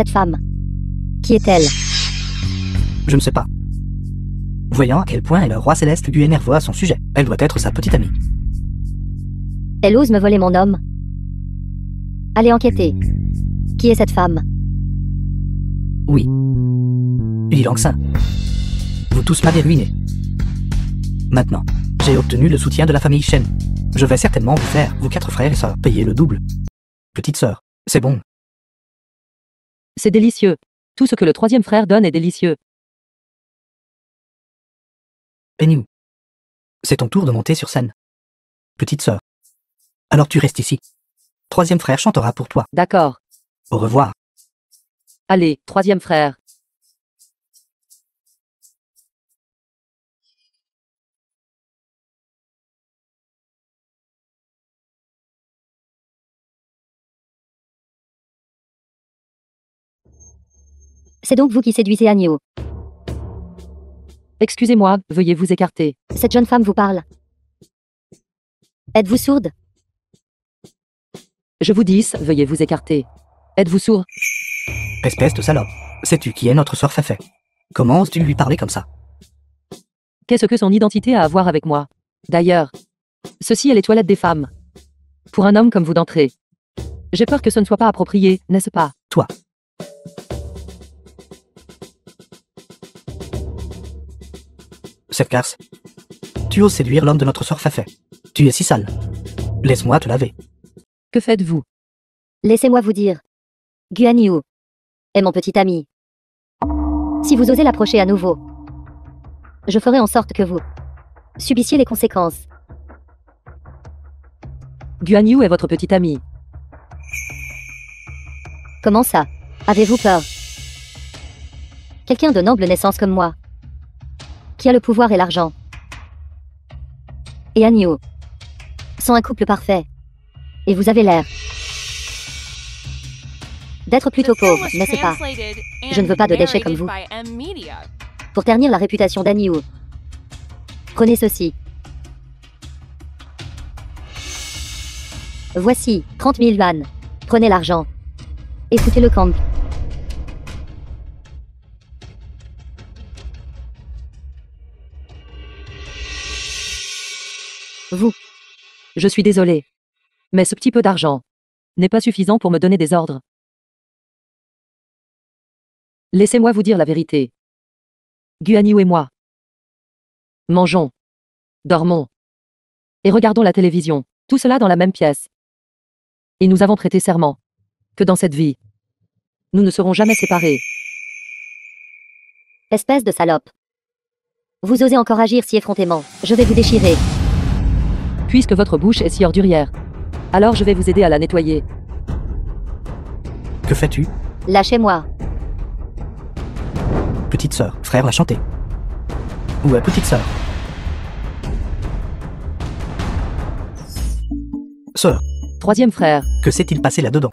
[SPEAKER 5] cette femme? Qui est-elle?
[SPEAKER 3] Je ne sais pas. Voyant à quel point est le roi céleste lui énervé à son sujet, elle doit être sa petite amie.
[SPEAKER 5] Elle ose me voler mon homme. Allez enquêter. Qui est cette femme?
[SPEAKER 3] Oui. Yilong-san. Vous tous m'avez ruiné. Maintenant, j'ai obtenu le soutien de la famille Shen. Je vais certainement vous faire, vous 4 frères et sœurs, payer le double. Petite sœur, c'est bon.
[SPEAKER 1] C'est délicieux. Tout ce que le troisième frère donne est délicieux.
[SPEAKER 3] Enyu. C'est ton tour de monter sur scène. Petite sœur. Alors tu restes ici. Troisième frère chantera pour toi.
[SPEAKER 1] D'accord.
[SPEAKER 3] Au revoir.
[SPEAKER 1] Allez, troisième frère.
[SPEAKER 5] C'est donc vous qui séduisez Agnew.
[SPEAKER 1] Excusez-moi, veuillez vous écarter.
[SPEAKER 5] Cette jeune femme vous parle. Êtes-vous sourde?
[SPEAKER 1] Je vous dis, veuillez vous écarter. Êtes-vous sourd?
[SPEAKER 3] Espèce de salope. Sais-tu qui est notre sœur Féfé? Comment oses-tu lui parler comme ça?
[SPEAKER 1] Qu'est-ce que son identité a à voir avec moi? D'ailleurs, ceci est les toilettes des femmes. Pour un homme comme vous d'entrer. J'ai peur que ce ne soit pas approprié, n'est-ce pas?
[SPEAKER 3] Toi. Cette garce. Tu oses séduire l'homme de notre sœur Féfé. Tu es si sale. Laisse-moi te laver.
[SPEAKER 1] Que faites-vous?
[SPEAKER 5] Laissez-moi vous dire. Guanyu est mon petit ami. Si vous osez l'approcher à nouveau, je ferai en sorte que vous subissiez les conséquences.
[SPEAKER 1] Guanyu est votre petit ami.
[SPEAKER 5] Comment ça? Avez-vous peur? Quelqu'un de noble naissance comme moi, qui a le pouvoir et l'argent, et Agnew sont un couple parfait. Et vous avez l'air d'être plutôt
[SPEAKER 8] The film
[SPEAKER 5] pauvre,
[SPEAKER 8] was
[SPEAKER 5] n'est-ce pas?
[SPEAKER 8] translated
[SPEAKER 5] Je ne veux
[SPEAKER 8] and
[SPEAKER 5] pas de déchets comme
[SPEAKER 8] narrated
[SPEAKER 5] vous.
[SPEAKER 8] by M-Media.
[SPEAKER 5] Pour ternir la réputation d'Agnew, prenez ceci. Voici 30 000 yuan. Prenez l'argent et foutez le camp. Vous,
[SPEAKER 1] Je suis désolé. Mais ce petit peu d'argent n'est pas suffisant pour me donner des ordres. Laissez-moi vous dire la vérité. Guanyu et moi. Mangeons. Dormons. Et regardons la télévision. Tout cela dans la même pièce. Et nous avons prêté serment que dans cette vie, nous ne serons jamais séparés.
[SPEAKER 5] espèce de salope. Vous osez encore agir si effrontément. Je vais vous déchirer.
[SPEAKER 1] Puisque votre bouche est si ordurière, alors je vais vous aider à la nettoyer.
[SPEAKER 3] Que fais-tu?
[SPEAKER 5] Lâchez-moi.
[SPEAKER 3] Petite sœur, frère l'a chanté. Où est petite sœur? Sœur,
[SPEAKER 1] Troisième frère,
[SPEAKER 3] que s'est-il passé là-dedans?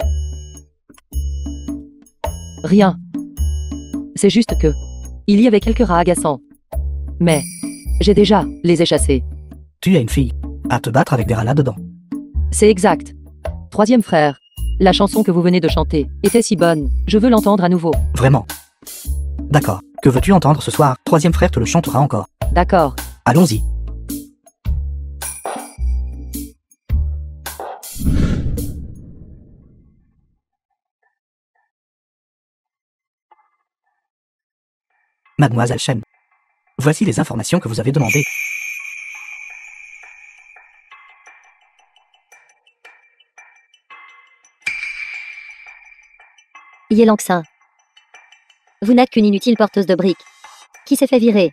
[SPEAKER 1] rien. C'est juste que il y avait quelques rats agaçants. Mais j'ai déjà les ai chassés.
[SPEAKER 3] Tu es une fille. À te battre avec des rats là-dedans.
[SPEAKER 1] C'est exact. Troisième frère, la chanson que vous venez de chanter était si bonne, je veux l'entendre à nouveau.
[SPEAKER 3] Vraiment. D'accord. Que veux-tu entendre ce soir? Troisième frère te le chantera encore.
[SPEAKER 1] D'accord.
[SPEAKER 3] Allons-y. Mademoiselle Shen. Voici les informations que vous avez demandées.
[SPEAKER 5] Yilong-san. Vous n'êtes qu'une inutile porteuse de briques. Qui s'est fait virer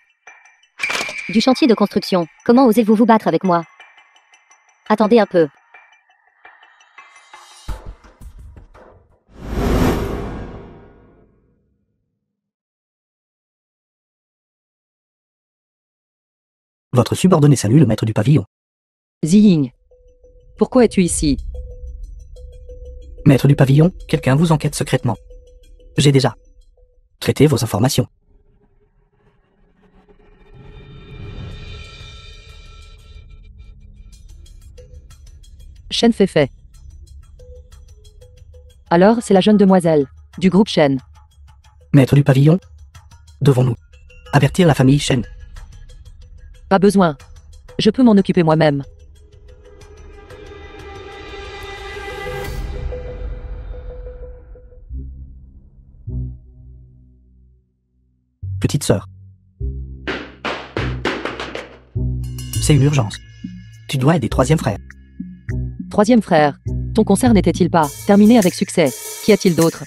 [SPEAKER 5] du chantier de construction. Comment osez-vous vous battre avec moi? Attendez un peu.
[SPEAKER 3] Votre subordonné salue le maître du pavillon.
[SPEAKER 1] Ziying. Pourquoi es-tu ici?
[SPEAKER 3] Maître du pavillon, quelqu'un vous enquête secrètement. J'ai déjà traité vos informations.
[SPEAKER 1] Shen Feifei. Alors, c'est la jeune demoiselle du groupe Shen.
[SPEAKER 3] Maître du pavillon? Devons-nous avertir la famille Shen?
[SPEAKER 1] Pas besoin. Je peux m'en occuper moi-même.
[SPEAKER 3] Petite sœur. C'est une urgence. Tu dois aider troisième frère.
[SPEAKER 1] Troisième frère. Ton concert n'était-il pas terminé avec succès? Qu'y a-t-il d'autre?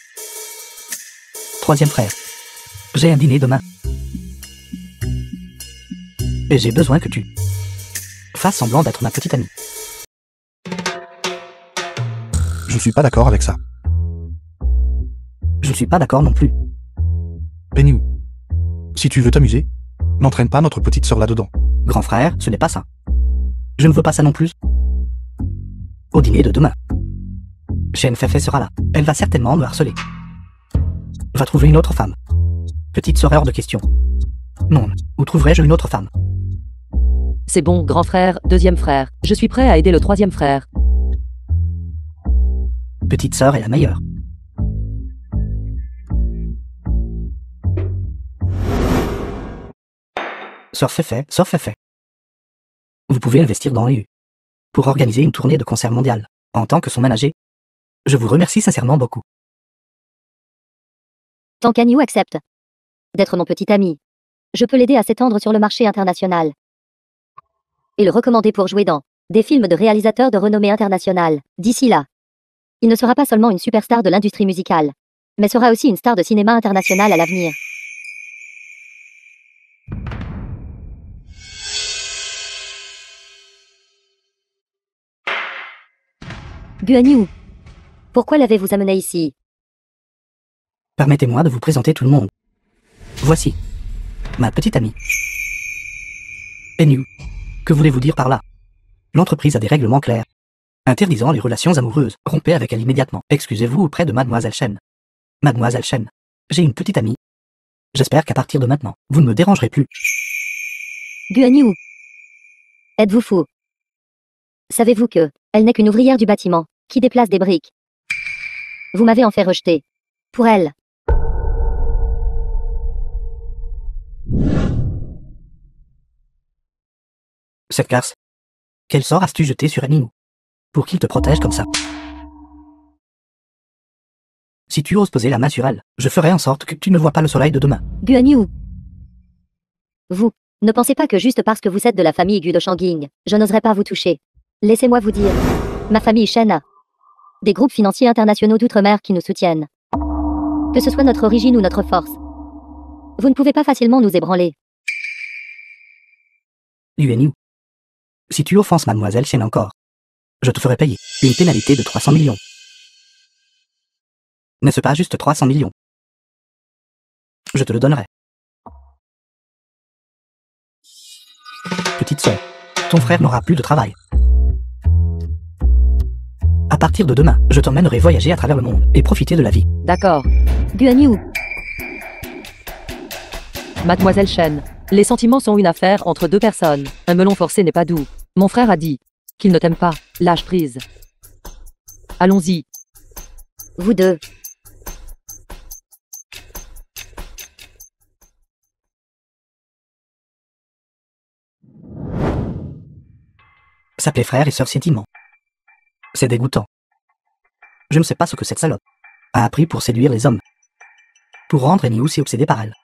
[SPEAKER 3] Troisième frère. J'ai un dîner demain. Et j'ai besoin que tu fasses semblant d'être ma petite amie.
[SPEAKER 4] Je ne suis pas d'accord avec ça.
[SPEAKER 3] Je ne suis pas d'accord non plus.
[SPEAKER 4] Penny, si tu veux t'amuser, n'entraîne pas notre petite sœur là-dedans.
[SPEAKER 3] Grand frère, ce n'est pas ça. Je ne veux pas ça non plus. Au dîner de demain, Shen Feifei sera là. Elle va certainement me harceler. Va trouver une autre femme. Petite sœur, hors de question. Non, où trouverai-je une autre femme?
[SPEAKER 1] C'est bon, grand frère, deuxième frère. Je suis prêt à aider le troisième frère.
[SPEAKER 3] Petite sœur est la meilleure. Sœur Feifei. Vous pouvez investir dans EU pour organiser une tournée de concert mondial. En tant que son manager, je vous remercie sincèrement beaucoup.
[SPEAKER 5] Tant qu'Anyu accepte d'être mon petit ami, je peux l'aider à s'étendre sur le marché international. Et le recommander pour jouer dans des films de réalisateurs de renommée internationale. D'ici là, il ne sera pas seulement une superstar de l'industrie musicale, mais sera aussi une star de cinéma international à l'avenir. Guanyu, pourquoi l'avez-vous amené ici?
[SPEAKER 3] Permettez-moi de vous présenter tout le monde. Voici ma petite amie. Enyu, que voulez-vous dire par là? L'entreprise a des règlements clairs, interdisant les relations amoureuses. Rompez avec elle immédiatement. Excusez-vous auprès de Mademoiselle Shen. Mademoiselle Shen, j'ai une petite amie. J'espère qu'à partir de maintenant, vous ne me dérangerez plus.
[SPEAKER 5] Guanyu, êtes-vous fou? Savez-vous que elle n'est qu'une ouvrière du bâtiment, qui déplace des briques? Vous m'avez en fait rejeter. Pour elle.
[SPEAKER 3] Cette garce, quel sort as-tu jeté sur Enyu pour qu'il te protège comme ça? Si tu oses poser la main sur elle, je ferai en sorte que tu ne vois pas le soleil de demain.
[SPEAKER 5] Guanyu, vous ne pensez pas que juste parce que vous êtes de la famille Gu de Shanging, je n'oserais pas vous toucher. Laissez-moi vous dire, ma famille Shen a des groupes financiers internationaux d'outre-mer qui nous soutiennent. Que ce soit notre origine ou notre force, vous ne pouvez pas facilement nous ébranler.
[SPEAKER 3] Enyu, si tu offenses Mademoiselle Shen encore, je te ferai payer une pénalité de 300 millions. N'est-ce pas juste 300 millions? Je te le donnerai. Petite sœur, ton frère n'aura plus de travail. À partir de demain, je t'emmènerai voyager à travers le monde et profiter de la vie.
[SPEAKER 1] D'accord.
[SPEAKER 5] Guanyu,
[SPEAKER 1] Mademoiselle Shen, les sentiments sont une affaire entre deux personnes. Un melon forcé n'est pas doux. Mon frère a dit qu'il ne t'aime pas. Lâche prise. Allons-y.
[SPEAKER 5] vous deux.
[SPEAKER 3] S'appeler frère et sœur sentiment. C'est dégoûtant. Je ne sais pas ce que cette salope a appris pour séduire les hommes. Pour rendre Enyu si obsédé par elle.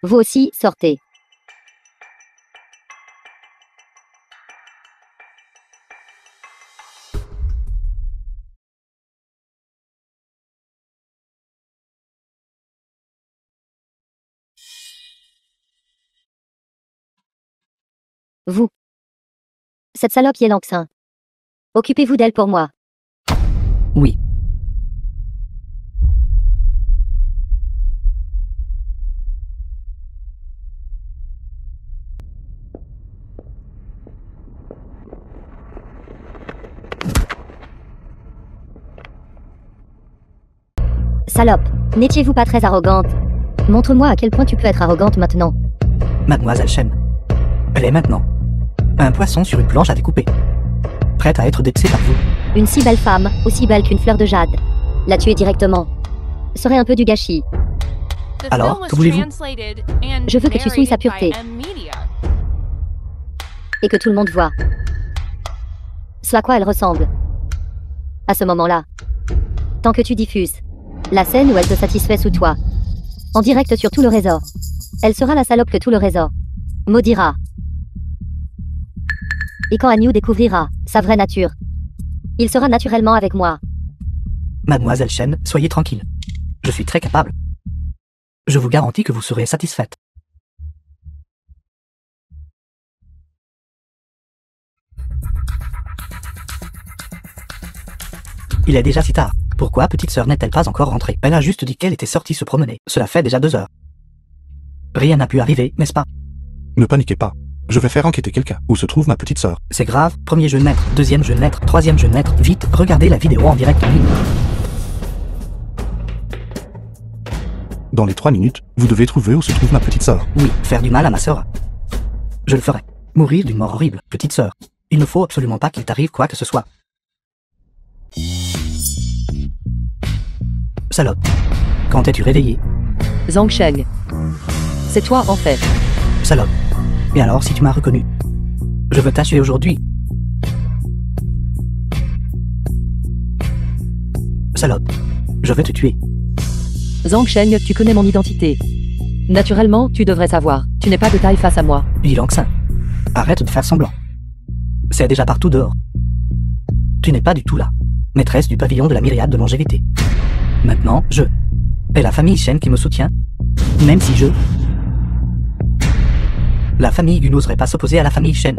[SPEAKER 5] Vous aussi, sortez. Vous. Cette salope y est l'enxin. Occupez-vous d'elle pour moi.
[SPEAKER 3] Oui.
[SPEAKER 5] Salope, n'étiez-vous pas très arrogante? Montre-moi à quel point tu peux être arrogante maintenant.
[SPEAKER 3] Mademoiselle Shen. Elle est maintenant un poisson sur une planche à découper. Prête à être dépecée par vous.
[SPEAKER 5] Une si belle femme, aussi belle qu'une fleur de jade. La tuer directement. serait un peu du gâchis.
[SPEAKER 8] The
[SPEAKER 3] Alors,
[SPEAKER 8] film was
[SPEAKER 3] que voulez-vous?
[SPEAKER 8] translated and
[SPEAKER 5] Je veux que tu souilles sa
[SPEAKER 8] narrated by
[SPEAKER 5] pureté.
[SPEAKER 8] M-Media.
[SPEAKER 5] Et que tout le monde voit. Ce à quoi elle ressemble. À ce moment-là. Tant que tu diffuses la scène où elle te satisfait sous toi. En direct sur tout le réseau. Elle sera la salope que tout le réseau maudira. Et quand Agnew découvrira sa vraie nature, il sera naturellement avec moi.
[SPEAKER 3] Mademoiselle Chen, soyez tranquille. Je suis très capable. Je vous garantis que vous serez satisfaite. Il est déjà si tard. Pourquoi petite sœur n'est-elle pas encore rentrée? Elle a juste dit qu'elle était sortie se promener. Cela fait déjà 2 heures. Rien n'a pu arriver, n'est-ce pas?
[SPEAKER 4] Ne paniquez pas. Je vais faire enquêter quelqu'un. Où se trouve ma petite sœur?
[SPEAKER 3] C'est grave. Premier jeune maître, deuxième jeune maître, troisième jeune maître. Vite, regardez la vidéo en direct en ligne.
[SPEAKER 4] Dans les 3 minutes, vous devez trouver où se trouve ma petite sœur.
[SPEAKER 3] Oui, faire du mal à ma sœur. Je le ferai. Mourir d'une mort horrible, petite sœur. Il ne faut absolument pas qu'il t'arrive quoi que ce soit. Salope. Quand es-tu réveillé?
[SPEAKER 1] Zhang Sheng. C'est toi en fait.
[SPEAKER 3] Salope. Et alors si tu m'as reconnu? Je veux t'achever aujourd'hui. Salope. Je veux te tuer.
[SPEAKER 1] Zhang Sheng, tu connais mon identité. Naturellement, tu devrais savoir. Tu n'es pas de taille face à moi.
[SPEAKER 3] Yilang Sain. Arrête de faire semblant. C'est déjà partout dehors. Tu n'es pas du tout là. Maîtresse du pavillon de la myriade de longévité. Maintenant, je... Et la famille Shen qui me soutient. Même si je... La famille Gu n'oserait pas s'opposer à la famille Shen.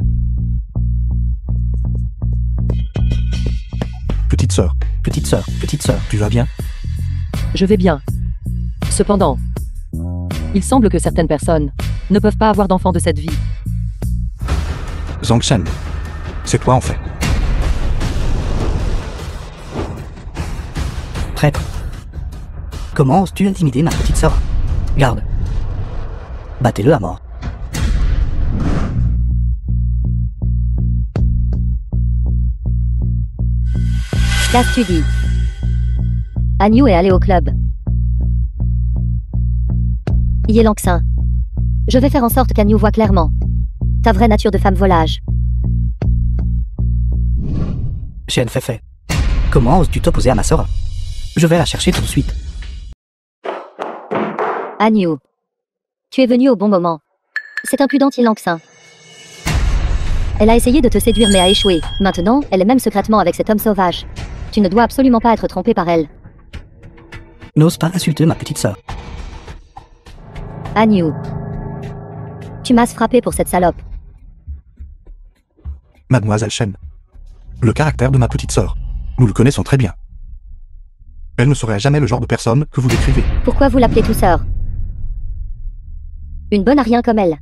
[SPEAKER 4] Petite sœur,
[SPEAKER 3] Petite sœur.
[SPEAKER 4] tu vas bien?
[SPEAKER 1] Je vais bien. Cependant, il semble que certaines personnes ne peuvent pas avoir d'enfants de cette vie.
[SPEAKER 4] Zhang Shen. C'est toi en fait.
[SPEAKER 3] Traître. Comment oses-tu intimider ma petite sœur? Garde. Battez-le à mort.
[SPEAKER 5] Qu'as-tu dit? Agnew est allé au club. Yilang Sain. Je vais faire en sorte qu'Agnew voit clairement ta vraie nature de femme volage.
[SPEAKER 3] Shen Feifei. Comment oses-tu t'opposer à ma sœur? Je vais la chercher tout de suite.
[SPEAKER 5] Agnew. Tu es venu au bon moment. C'est impudent Yilang Sain. Elle a essayé de te séduire mais a échoué. Maintenant, elle est même secrètement avec cet homme sauvage. Tu ne dois absolument pas être trompé par elle.
[SPEAKER 3] N'ose pas insulter ma petite sœur.
[SPEAKER 5] Agnew. Tu m'as frappé pour cette salope.
[SPEAKER 4] Mademoiselle Chen. Le caractère de ma petite sœur. Nous le connaissons très bien. Elle ne serait jamais le genre de personne que vous décrivez.
[SPEAKER 5] Pourquoi vous l'appelez tout sœur? Une bonne à rien comme elle.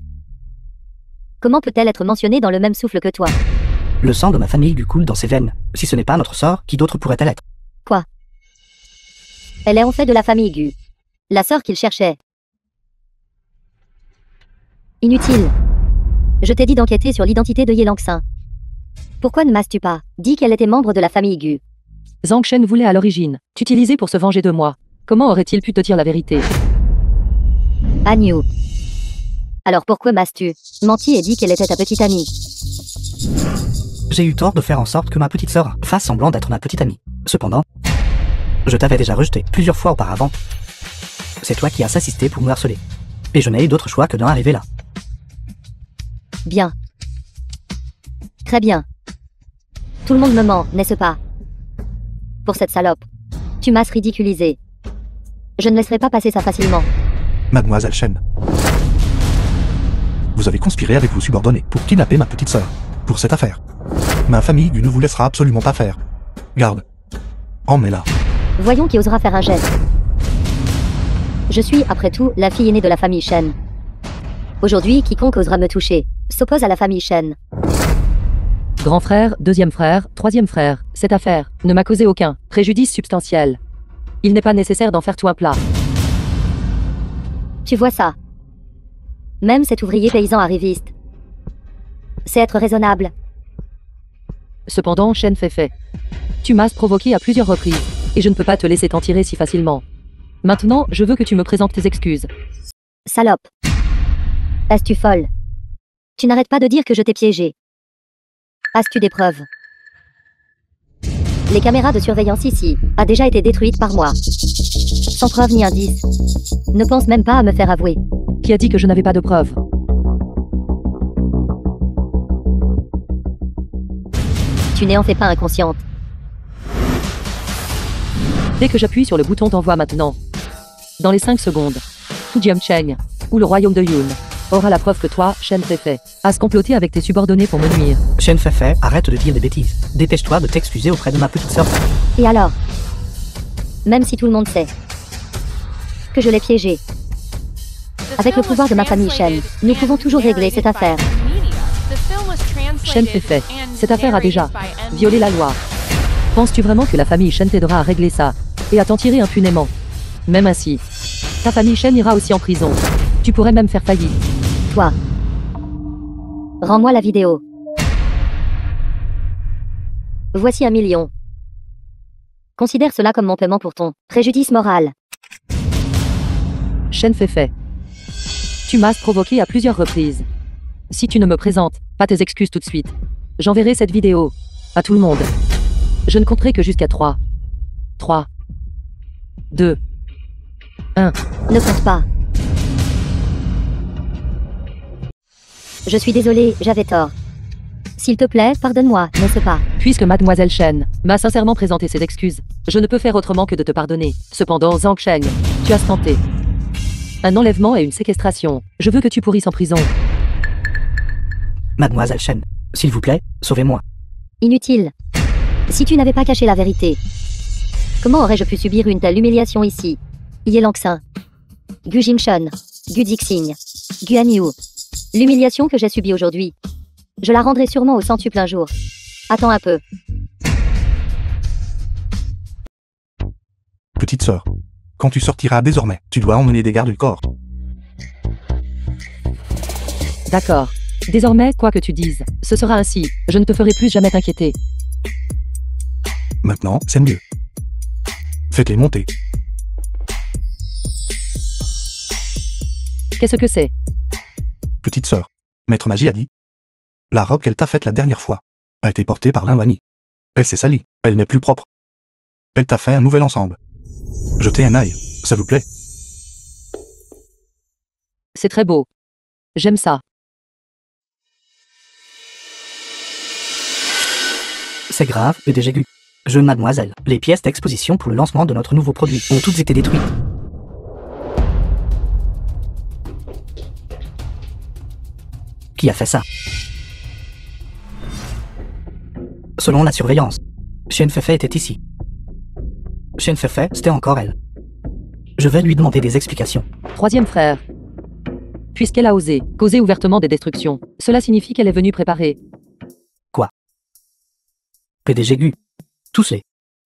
[SPEAKER 5] Comment peut-elle être mentionnée dans le même souffle que toi?
[SPEAKER 3] Le sang de ma famille Gu coule dans ses veines. Si ce n'est pas notre sœur, qui d'autre pourrait-elle être?
[SPEAKER 5] Quoi? Elle est en fait de la famille Gu. La sœur qu'il cherchait. Inutile. Je t'ai dit d'enquêter sur l'identité de Yilang Sain. Pourquoi ne m'as-tu pas dit qu'elle était membre de la famille Gu?
[SPEAKER 1] Zhang Shen voulait à l'origine t'utiliser pour se venger de moi. Comment aurait-il pu te dire la vérité?
[SPEAKER 5] Agnew. Alors pourquoi m'as-tu menti et dit qu'elle était ta petite amie?
[SPEAKER 3] J'ai eu tort de faire en sorte que ma petite sœur fasse semblant d'être ma petite amie. Cependant, je t'avais déjà rejeté plusieurs fois auparavant. C'est toi qui as assisté pour me harceler. Et je n'ai eu d'autre choix que d'en arriver là.
[SPEAKER 5] Bien. Très bien. Tout le monde me ment, n'est-ce pas? Pour cette salope. Tu m'as ridiculisé. Je ne laisserai pas passer ça facilement.
[SPEAKER 4] Mademoiselle Chen. Vous avez conspiré avec vos subordonnés pour kidnapper ma petite sœur. Pour cette affaire. Ma famille ne vous laissera absolument pas faire. Garde. Emmenez-la.
[SPEAKER 5] Voyons qui osera faire un geste. Je suis, après tout, la fille aînée de la famille Shen. Aujourd'hui, quiconque osera me toucher s'oppose à la famille Shen.
[SPEAKER 1] Grand frère, deuxième frère, troisième frère, cette affaire ne m'a causé aucun préjudice substantiel. Il n'est pas nécessaire d'en faire tout un plat.
[SPEAKER 5] Tu vois ça? Même cet ouvrier paysan arriviste. C'est être raisonnable.
[SPEAKER 1] Cependant, Shen Feifei. Tu m'as provoqué à plusieurs reprises, et je ne peux pas te laisser t'en tirer si facilement. Maintenant, je veux que tu me présentes tes excuses.
[SPEAKER 5] Salope. Est-ce-tu folle? Tu n'arrêtes pas de dire que je t'ai piégé. As-tu des preuves? Les caméras de surveillance ici a déjà été détruites par moi. Sans preuve ni indice. Ne pense même pas à me faire avouer.
[SPEAKER 1] Qui a dit que je n'avais pas de preuves?
[SPEAKER 5] Tu n'en fais pas inconsciente.
[SPEAKER 1] Dès que j'appuie sur le bouton d'envoi maintenant, dans les 5 secondes, tout Jiangcheng, ou le royaume de Yun, aura la preuve que toi, Shen Feifei, as comploté avec tes subordonnés pour me nuire.
[SPEAKER 3] Shen Feifei, arrête de dire des bêtises. Dépêche-toi de t'excuser auprès de ma petite sœur.
[SPEAKER 5] Et alors? Même si tout le monde sait que je l'ai piégé, avec le pouvoir de ma famille Shen, nous pouvons toujours régler cette affaire.
[SPEAKER 1] Shen Feifei, cette affaire a déjà violé la loi. Penses-tu vraiment que la famille Shen t'aidera à régler ça et à t'en tirer impunément? Même ainsi, ta famille Shen ira aussi en prison. Tu pourrais même faire faillite.
[SPEAKER 5] Toi, rends-moi la vidéo. Voici 1 million. Considère cela comme mon paiement pour ton préjudice moral.
[SPEAKER 1] Shen Feifei, tu m'as provoqué à plusieurs reprises. Si tu ne me présentes pas tes excuses tout de suite, j'enverrai cette vidéo à tout le monde. Je ne compterai que jusqu'à 3. 3, 2, 1.
[SPEAKER 5] Ne compte pas. Je suis désolée, j'avais tort. S'il te plaît, pardonne-moi, n'est-ce pas?
[SPEAKER 1] Puisque mademoiselle Shen m'a sincèrement présenté ses excuses, je ne peux faire autrement que de te pardonner. Cependant, Zhang Sheng, tu as tenté un enlèvement et une séquestration. Je veux que tu pourrisses en prison.
[SPEAKER 3] Mademoiselle Shen, s'il vous plaît, sauvez-moi.
[SPEAKER 5] Inutile. Si tu n'avais pas caché la vérité, comment aurais-je pu subir une telle humiliation ici? Ye Langxin, Gu Jingshun, Gu Dixing, Gu Anyu. L'humiliation que j'ai subie aujourd'hui, je la rendrai sûrement au centuple un jour. Attends un peu.
[SPEAKER 4] Petite sœur, quand tu sortiras désormais, tu dois emmener des gardes du corps.
[SPEAKER 1] D'accord. Désormais, quoi que tu dises, ce sera ainsi. Je ne te ferai plus jamais t'inquiéter.
[SPEAKER 4] Maintenant, c'est mieux. Faites-les monter.
[SPEAKER 1] Qu'est-ce que c'est?
[SPEAKER 4] Petite sœur, Maître Magie a dit. La robe qu'elle t'a faite la dernière fois a été portée par l'Invani. Elle s'est salie, elle n'est plus propre. Elle t'a fait un nouvel ensemble. Jetez un œil, ça vous plaît?
[SPEAKER 1] C'est très beau. J'aime ça.
[SPEAKER 3] C'est grave, EDG. Jeune mademoiselle, les pièces d'exposition pour le lancement de notre nouveau produit ont toutes été détruites. Qui a fait ça? Selon la surveillance, Shen Feifei était ici. Shen Feifei, c'était encore elle. Je vais lui demander des explications.
[SPEAKER 1] Troisième frère. Puisqu'elle a osé causer ouvertement des destructions, cela signifie qu'elle est venue préparer.
[SPEAKER 3] PDG Gu. Tous les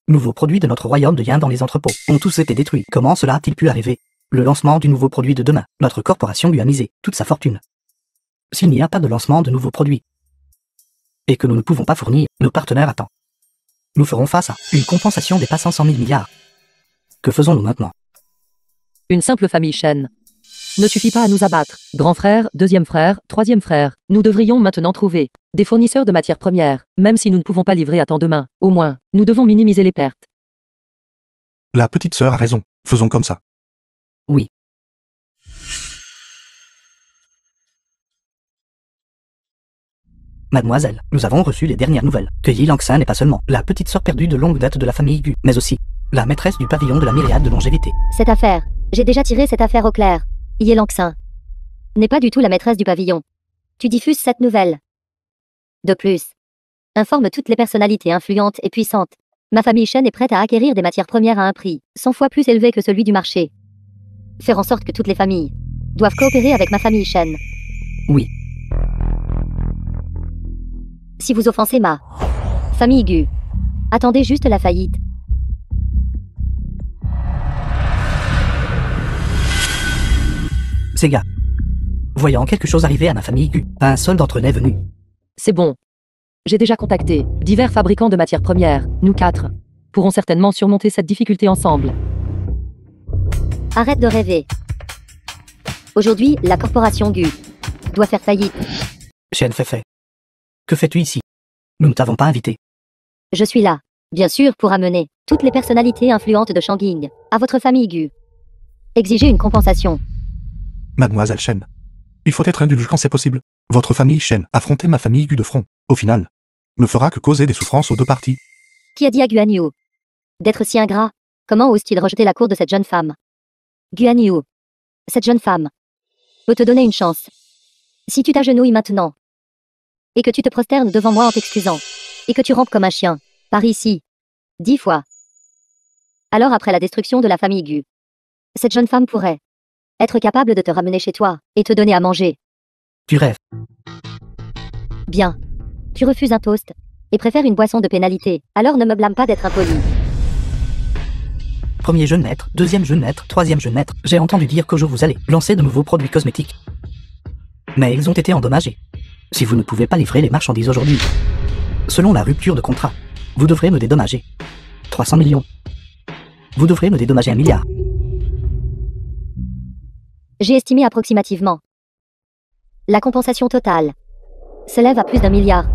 [SPEAKER 3] nouveaux produits de notre royaume de Yin dans les entrepôts ont tous été détruits. Comment cela a-t-il pu arriver? Le lancement du nouveau produit de demain, notre corporation lui a misé toute sa fortune. S'il n'y a pas de lancement de nouveaux produits, et que nous ne pouvons pas fournir nos partenaires à temps, nous ferons face à une compensation dépassant 100 000 milliards. Que faisons-nous maintenant?
[SPEAKER 1] Une simple famille Shen ne suffit pas à nous abattre. Grand frère, deuxième frère, troisième frère, nous devrions maintenant trouver des fournisseurs de matières premières, même si nous ne pouvons pas livrer à temps demain. Au moins, nous devons minimiser les pertes.
[SPEAKER 4] La petite sœur a raison, faisons comme ça.
[SPEAKER 3] Oui. Mademoiselle, nous avons reçu les dernières nouvelles, que Yi Langxin n'est pas seulement la petite sœur perdue de longue date de la famille Gu, mais aussi la maîtresse du pavillon de la myriade de longévité.
[SPEAKER 5] Cette affaire, j'ai déjà tiré cette affaire au clair. Ye Langxin n'est pas du tout la maîtresse du pavillon. Tu diffuses cette nouvelle. De plus, informe toutes les personnalités influentes et puissantes. Ma famille Shen est prête à acquérir des matières premières à un prix 100 fois plus élevé que celui du marché. Faire en sorte que toutes les familles doivent coopérer avec ma famille Shen.
[SPEAKER 3] Oui.
[SPEAKER 5] Si vous offensez ma famille Gu, attendez juste la faillite.
[SPEAKER 3] Sega. Voyant quelque chose arriver à ma famille Gu, pas un seul d'entre eux n'est venu.
[SPEAKER 1] C'est bon. J'ai déjà contacté divers fabricants de matières premières. Nous 4 pourrons certainement surmonter cette difficulté ensemble.
[SPEAKER 5] Arrête de rêver. Aujourd'hui, la corporation Gu doit faire faillite.
[SPEAKER 3] Shen Feifei. Que fais-tu ici? Nous ne t'avons pas invité.
[SPEAKER 5] Je suis là, bien sûr, pour amener toutes les personnalités influentes de Shangqing à votre famille Gu. Exigez une compensation.
[SPEAKER 4] Mademoiselle Shen. Il faut être indulgent quand c'est possible. Votre famille Shen, affronter ma famille Gu de front, au final, ne fera que causer des souffrances aux deux parties.
[SPEAKER 5] Qui a dit à Guan Yu d'être si ingrat? Comment ose-t-il rejeter la cour de cette jeune femme? Guan Yu, cette jeune femme peut te donner une chance. Si tu t'agenouilles maintenant, et que tu te prosternes devant moi en t'excusant, et que tu rampes comme un chien, par ici, 10 fois. Alors après la destruction de la famille Gu, cette jeune femme pourrait être capable de te ramener chez toi, et te donner à manger.
[SPEAKER 3] Tu rêves.
[SPEAKER 5] Bien. Tu refuses un toast, et préfères une boisson de pénalité, alors ne me blâme pas d'être impoli.
[SPEAKER 3] Premier jeune maître, deuxième jeune maître, troisième jeune maître. J'ai entendu dire qu'au jour vous allez lancer de nouveaux produits cosmétiques. Mais ils ont été endommagés. Si vous ne pouvez pas livrer les marchandises aujourd'hui, selon la rupture de contrat, vous devrez me dédommager 300 millions. Vous devrez me dédommager 1 milliard.
[SPEAKER 5] J'ai estimé approximativement. La compensation totale s'élève à plus d'1 milliard.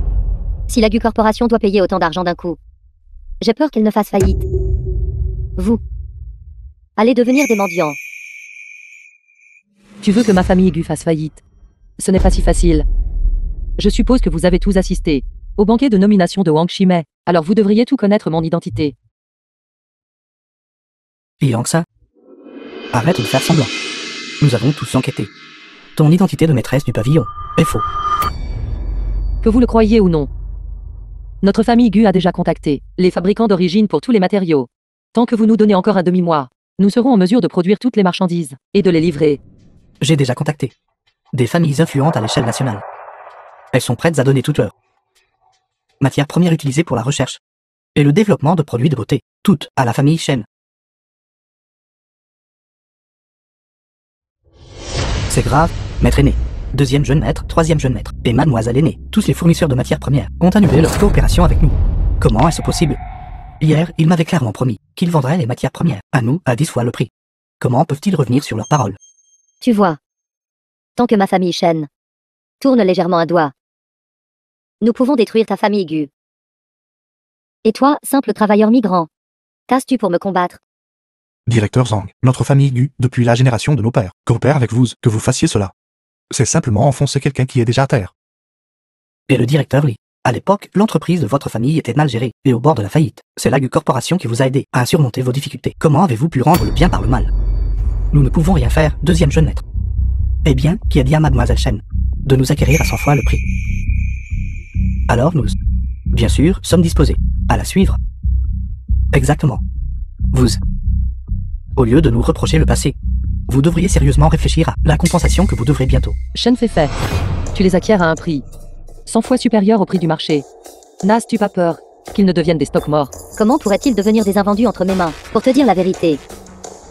[SPEAKER 5] Si la Gu Corporation doit payer autant d'argent d'un coup, j'ai peur qu'elle ne fasse faillite. Vous allez devenir des mendiants.
[SPEAKER 1] Tu veux que ma famille Gu fasse faillite? Ce n'est pas si facile. Je suppose que vous avez tous assisté au banquet de nomination de Wang Shimei, alors vous devriez tout connaître mon identité.
[SPEAKER 3] Yang Sa, arrête de faire semblant. Nous avons tous enquêté. Ton identité de maîtresse du pavillon est faux.
[SPEAKER 1] Que vous le croyiez ou non. Notre famille Gu a déjà contacté les fabricants d'origine pour tous les matériaux. Tant que vous nous donnez encore un demi-mois, nous serons en mesure de produire toutes les marchandises et de les livrer.
[SPEAKER 3] J'ai déjà contacté des familles influentes à l'échelle nationale. Elles sont prêtes à donner toute leur matière première utilisée pour la recherche et le développement de produits de beauté, toutes à la famille Shen. C'est grave, maître aîné, deuxième jeune maître, troisième jeune maître, et mademoiselle aînée, tous les fournisseurs de matières premières ont annulé leur coopération avec nous. Comment est-ce possible? Hier, ils m'avaient clairement promis qu'ils vendraient les matières premières à nous à 10 fois le prix. Comment peuvent-ils revenir sur leurs paroles?
[SPEAKER 5] Tu vois. Tant que ma famille Shen tourne légèrement un doigt, nous pouvons détruire ta famille Gu. Et toi, simple travailleur migrant, tasses-tu pour me combattre?
[SPEAKER 4] Directeur Zhang, notre famille Gu, depuis la génération de nos pères, coopère avec vous, que vous fassiez cela. C'est simplement enfoncer quelqu'un qui est déjà à terre.
[SPEAKER 3] Et le directeur Li. À l'époque, l'entreprise de votre famille était mal gérée et au bord de la faillite. C'est la Gu Corporation qui vous a aidé à surmonter vos difficultés. Comment avez-vous pu rendre le bien par le mal? Nous ne pouvons rien faire, deuxième jeune maître. Eh bien, qui a dit à mademoiselle Shen de nous acquérir à 100 fois le prix? Alors nous, bien sûr, sommes disposés à la suivre. Exactement. Vous, au lieu de nous reprocher le passé, vous devriez sérieusement réfléchir à la compensation que vous devrez bientôt.
[SPEAKER 1] Shen Feifei, tu les acquiers à un prix 100 fois supérieur au prix du marché. N'as-tu pas peur qu'ils ne deviennent des stocks morts?
[SPEAKER 5] Comment pourraient-ils devenir des invendus entre mes mains? Pour te dire la vérité,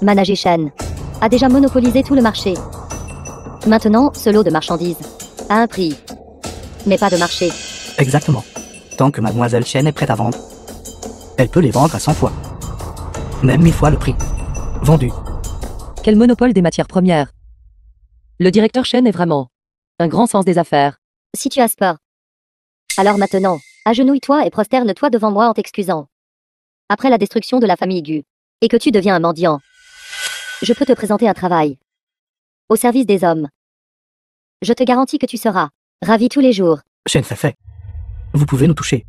[SPEAKER 5] Manager Shen a déjà monopolisé tout le marché. Maintenant, ce lot de marchandises a un prix, mais pas de marché.
[SPEAKER 3] Exactement. Tant que mademoiselle Shen est prête à vendre, elle peut les vendre à 100 fois. Même 1000 fois le prix. Vendu.
[SPEAKER 1] Quel monopole des matières premières. Le directeur Shen est vraiment un grand sens des affaires.
[SPEAKER 5] Si tu as peur, alors maintenant, agenouille-toi et prosterne-toi devant moi en t'excusant. Après la destruction de la famille Gu, et que tu deviens un mendiant, je peux te présenter un travail au service des hommes. Je te garantis que tu seras ravi tous les jours.
[SPEAKER 3] Shen Feifei, vous pouvez nous toucher,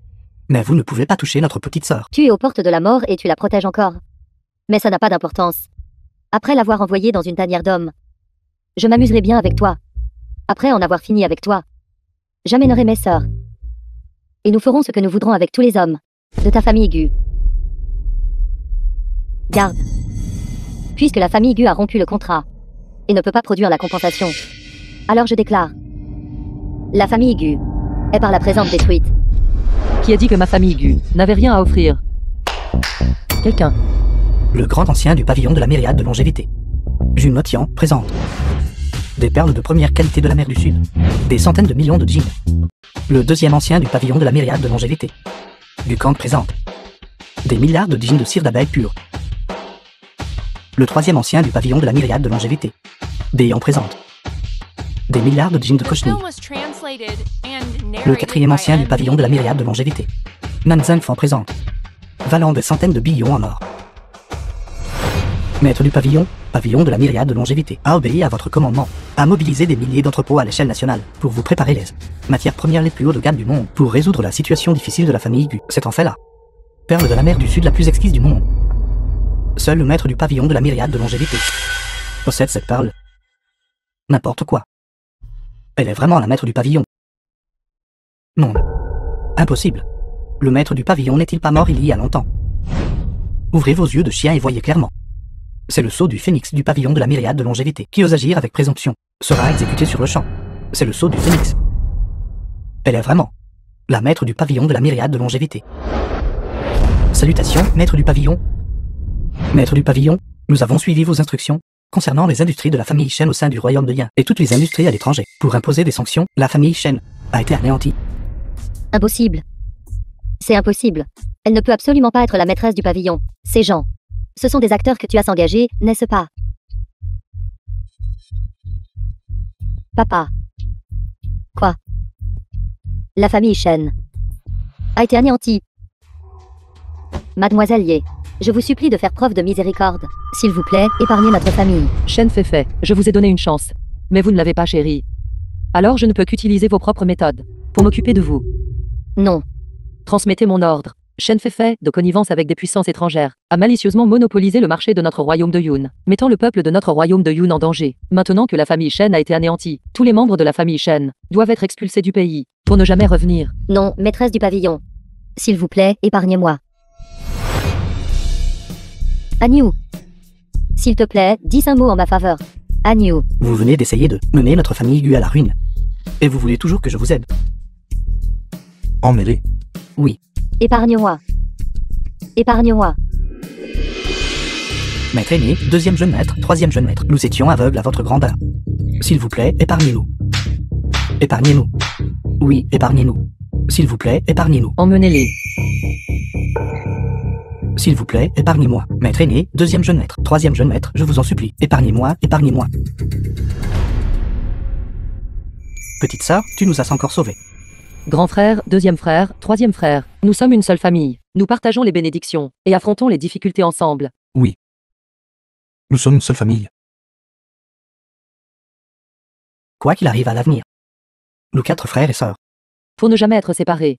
[SPEAKER 3] mais vous ne pouvez pas toucher notre petite sœur.
[SPEAKER 5] Tu es aux portes de la mort et tu la protèges encore. Mais ça n'a pas d'importance. Après l'avoir envoyée dans une tanière d'hommes, je m'amuserai bien avec toi. Après en avoir fini avec toi, j'amènerai mes sœurs. Et nous ferons ce que nous voudrons avec tous les hommes de ta famille Gu. Garde. Puisque la famille Gu a rompu le contrat et ne peut pas produire la compensation, alors je déclare: la famille Gu est par la présente détruite.
[SPEAKER 1] Qui a dit que ma famille Gu n'avait rien à offrir? Quelqu'un.
[SPEAKER 3] Le grand ancien du pavillon de la myriade de longévité. Jun Motian présente des perles de première qualité de la mer du Sud. Des centaines de millions de jeans. Le deuxième ancien du pavillon de la myriade de longévité. Gukang présente des milliards de jeans de cire d'abeille pure. Le troisième ancien du pavillon de la myriade de longévité. Des en présente. Des milliards de djinns de
[SPEAKER 8] The
[SPEAKER 3] Koshni.
[SPEAKER 8] film was translated and
[SPEAKER 3] Le
[SPEAKER 8] narrated
[SPEAKER 3] quatrième
[SPEAKER 8] by
[SPEAKER 3] ancien du
[SPEAKER 8] Ed
[SPEAKER 3] pavillon de la
[SPEAKER 8] Mead.
[SPEAKER 3] myriade de longévité. Nanzanf en présente. Valant des centaines de billions en or. Maître du pavillon, pavillon de la myriade de longévité, a obéi à votre commandement, a mobilisé des milliers d'entrepôts à l'échelle nationale, pour vous préparer les matières premières les plus haut de gamme du monde, pour résoudre la situation difficile de la famille Gu. C'est en fait là. Perle de la mer du Sud la plus exquise du monde. Seul le maître du pavillon de la myriade de longévité possède cette perle. N'importe quoi. Elle est vraiment la maître du pavillon. Non. Impossible. Le maître du pavillon n'est-il pas mort il y a longtemps? Ouvrez vos yeux de chien et voyez clairement. C'est le sceau du phénix du pavillon de la myriade de longévité, qui ose agir avec présomption, sera exécuté sur le champ. C'est le sceau du phénix. Elle est vraiment la maître du pavillon de la myriade de longévité. Salutations, maître du pavillon. Maître du pavillon, nous avons suivi vos instructions concernant les industries de la famille Shen au sein du royaume de Yin et toutes les industries à l'étranger. Pour imposer des sanctions, la famille Shen a été anéantie.
[SPEAKER 5] Impossible. C'est impossible. Elle ne peut absolument pas être la maîtresse du pavillon. Ces gens. Ce sont des acteurs que tu as engagés, n'est-ce pas? Papa. Quoi? La famille Shen a été anéantie. Mademoiselle Ye, je vous supplie de faire preuve de miséricorde. S'il vous plaît, épargnez notre famille.
[SPEAKER 1] Shen Feifei, je vous ai donné une chance. Mais vous ne l'avez pas chérie. Alors je ne peux qu'utiliser vos propres méthodes. Pour m'occuper de vous.
[SPEAKER 5] Non.
[SPEAKER 1] Transmettez mon ordre. Shen Feifei, de connivence avec des puissances étrangères, a malicieusement monopolisé le marché de notre royaume de Yun, mettant le peuple de notre royaume de Yun en danger. Maintenant que la famille Shen a été anéantie, tous les membres de la famille Shen doivent être expulsés du pays, pour ne jamais revenir.
[SPEAKER 5] Non, maîtresse du pavillon. S'il vous plaît, épargnez-moi. Agnew. S'il te plaît, dis un mot en ma faveur. Agnew.
[SPEAKER 3] Vous venez d'essayer de mener notre famille Gu à la ruine. Et vous voulez toujours que je vous aide?
[SPEAKER 4] Emmêlé.
[SPEAKER 3] Oui.
[SPEAKER 5] Épargne-moi. Épargne-moi.
[SPEAKER 3] Maître aîné, deuxième jeune maître, troisième jeune maître. Nous étions aveugles à votre grandeur. S'il vous plaît, épargnez-nous. Épargnez-nous. Oui, épargnez-nous. S'il vous plaît, épargnez-nous.
[SPEAKER 1] Emmenez-les.
[SPEAKER 3] S'il vous plaît, épargnez-moi. Maître aîné, deuxième jeune maître, troisième jeune maître, je vous en supplie. Épargnez-moi, épargnez-moi. Petite sœur, tu nous as encore sauvés.
[SPEAKER 1] Grand frère, deuxième frère, troisième frère, nous sommes une seule famille. Nous partageons les bénédictions et affrontons les difficultés ensemble.
[SPEAKER 4] Oui. Nous sommes une seule famille.
[SPEAKER 3] Quoi qu'il arrive à l'avenir. Nous quatre frères et sœurs.
[SPEAKER 1] Pour ne jamais être séparés.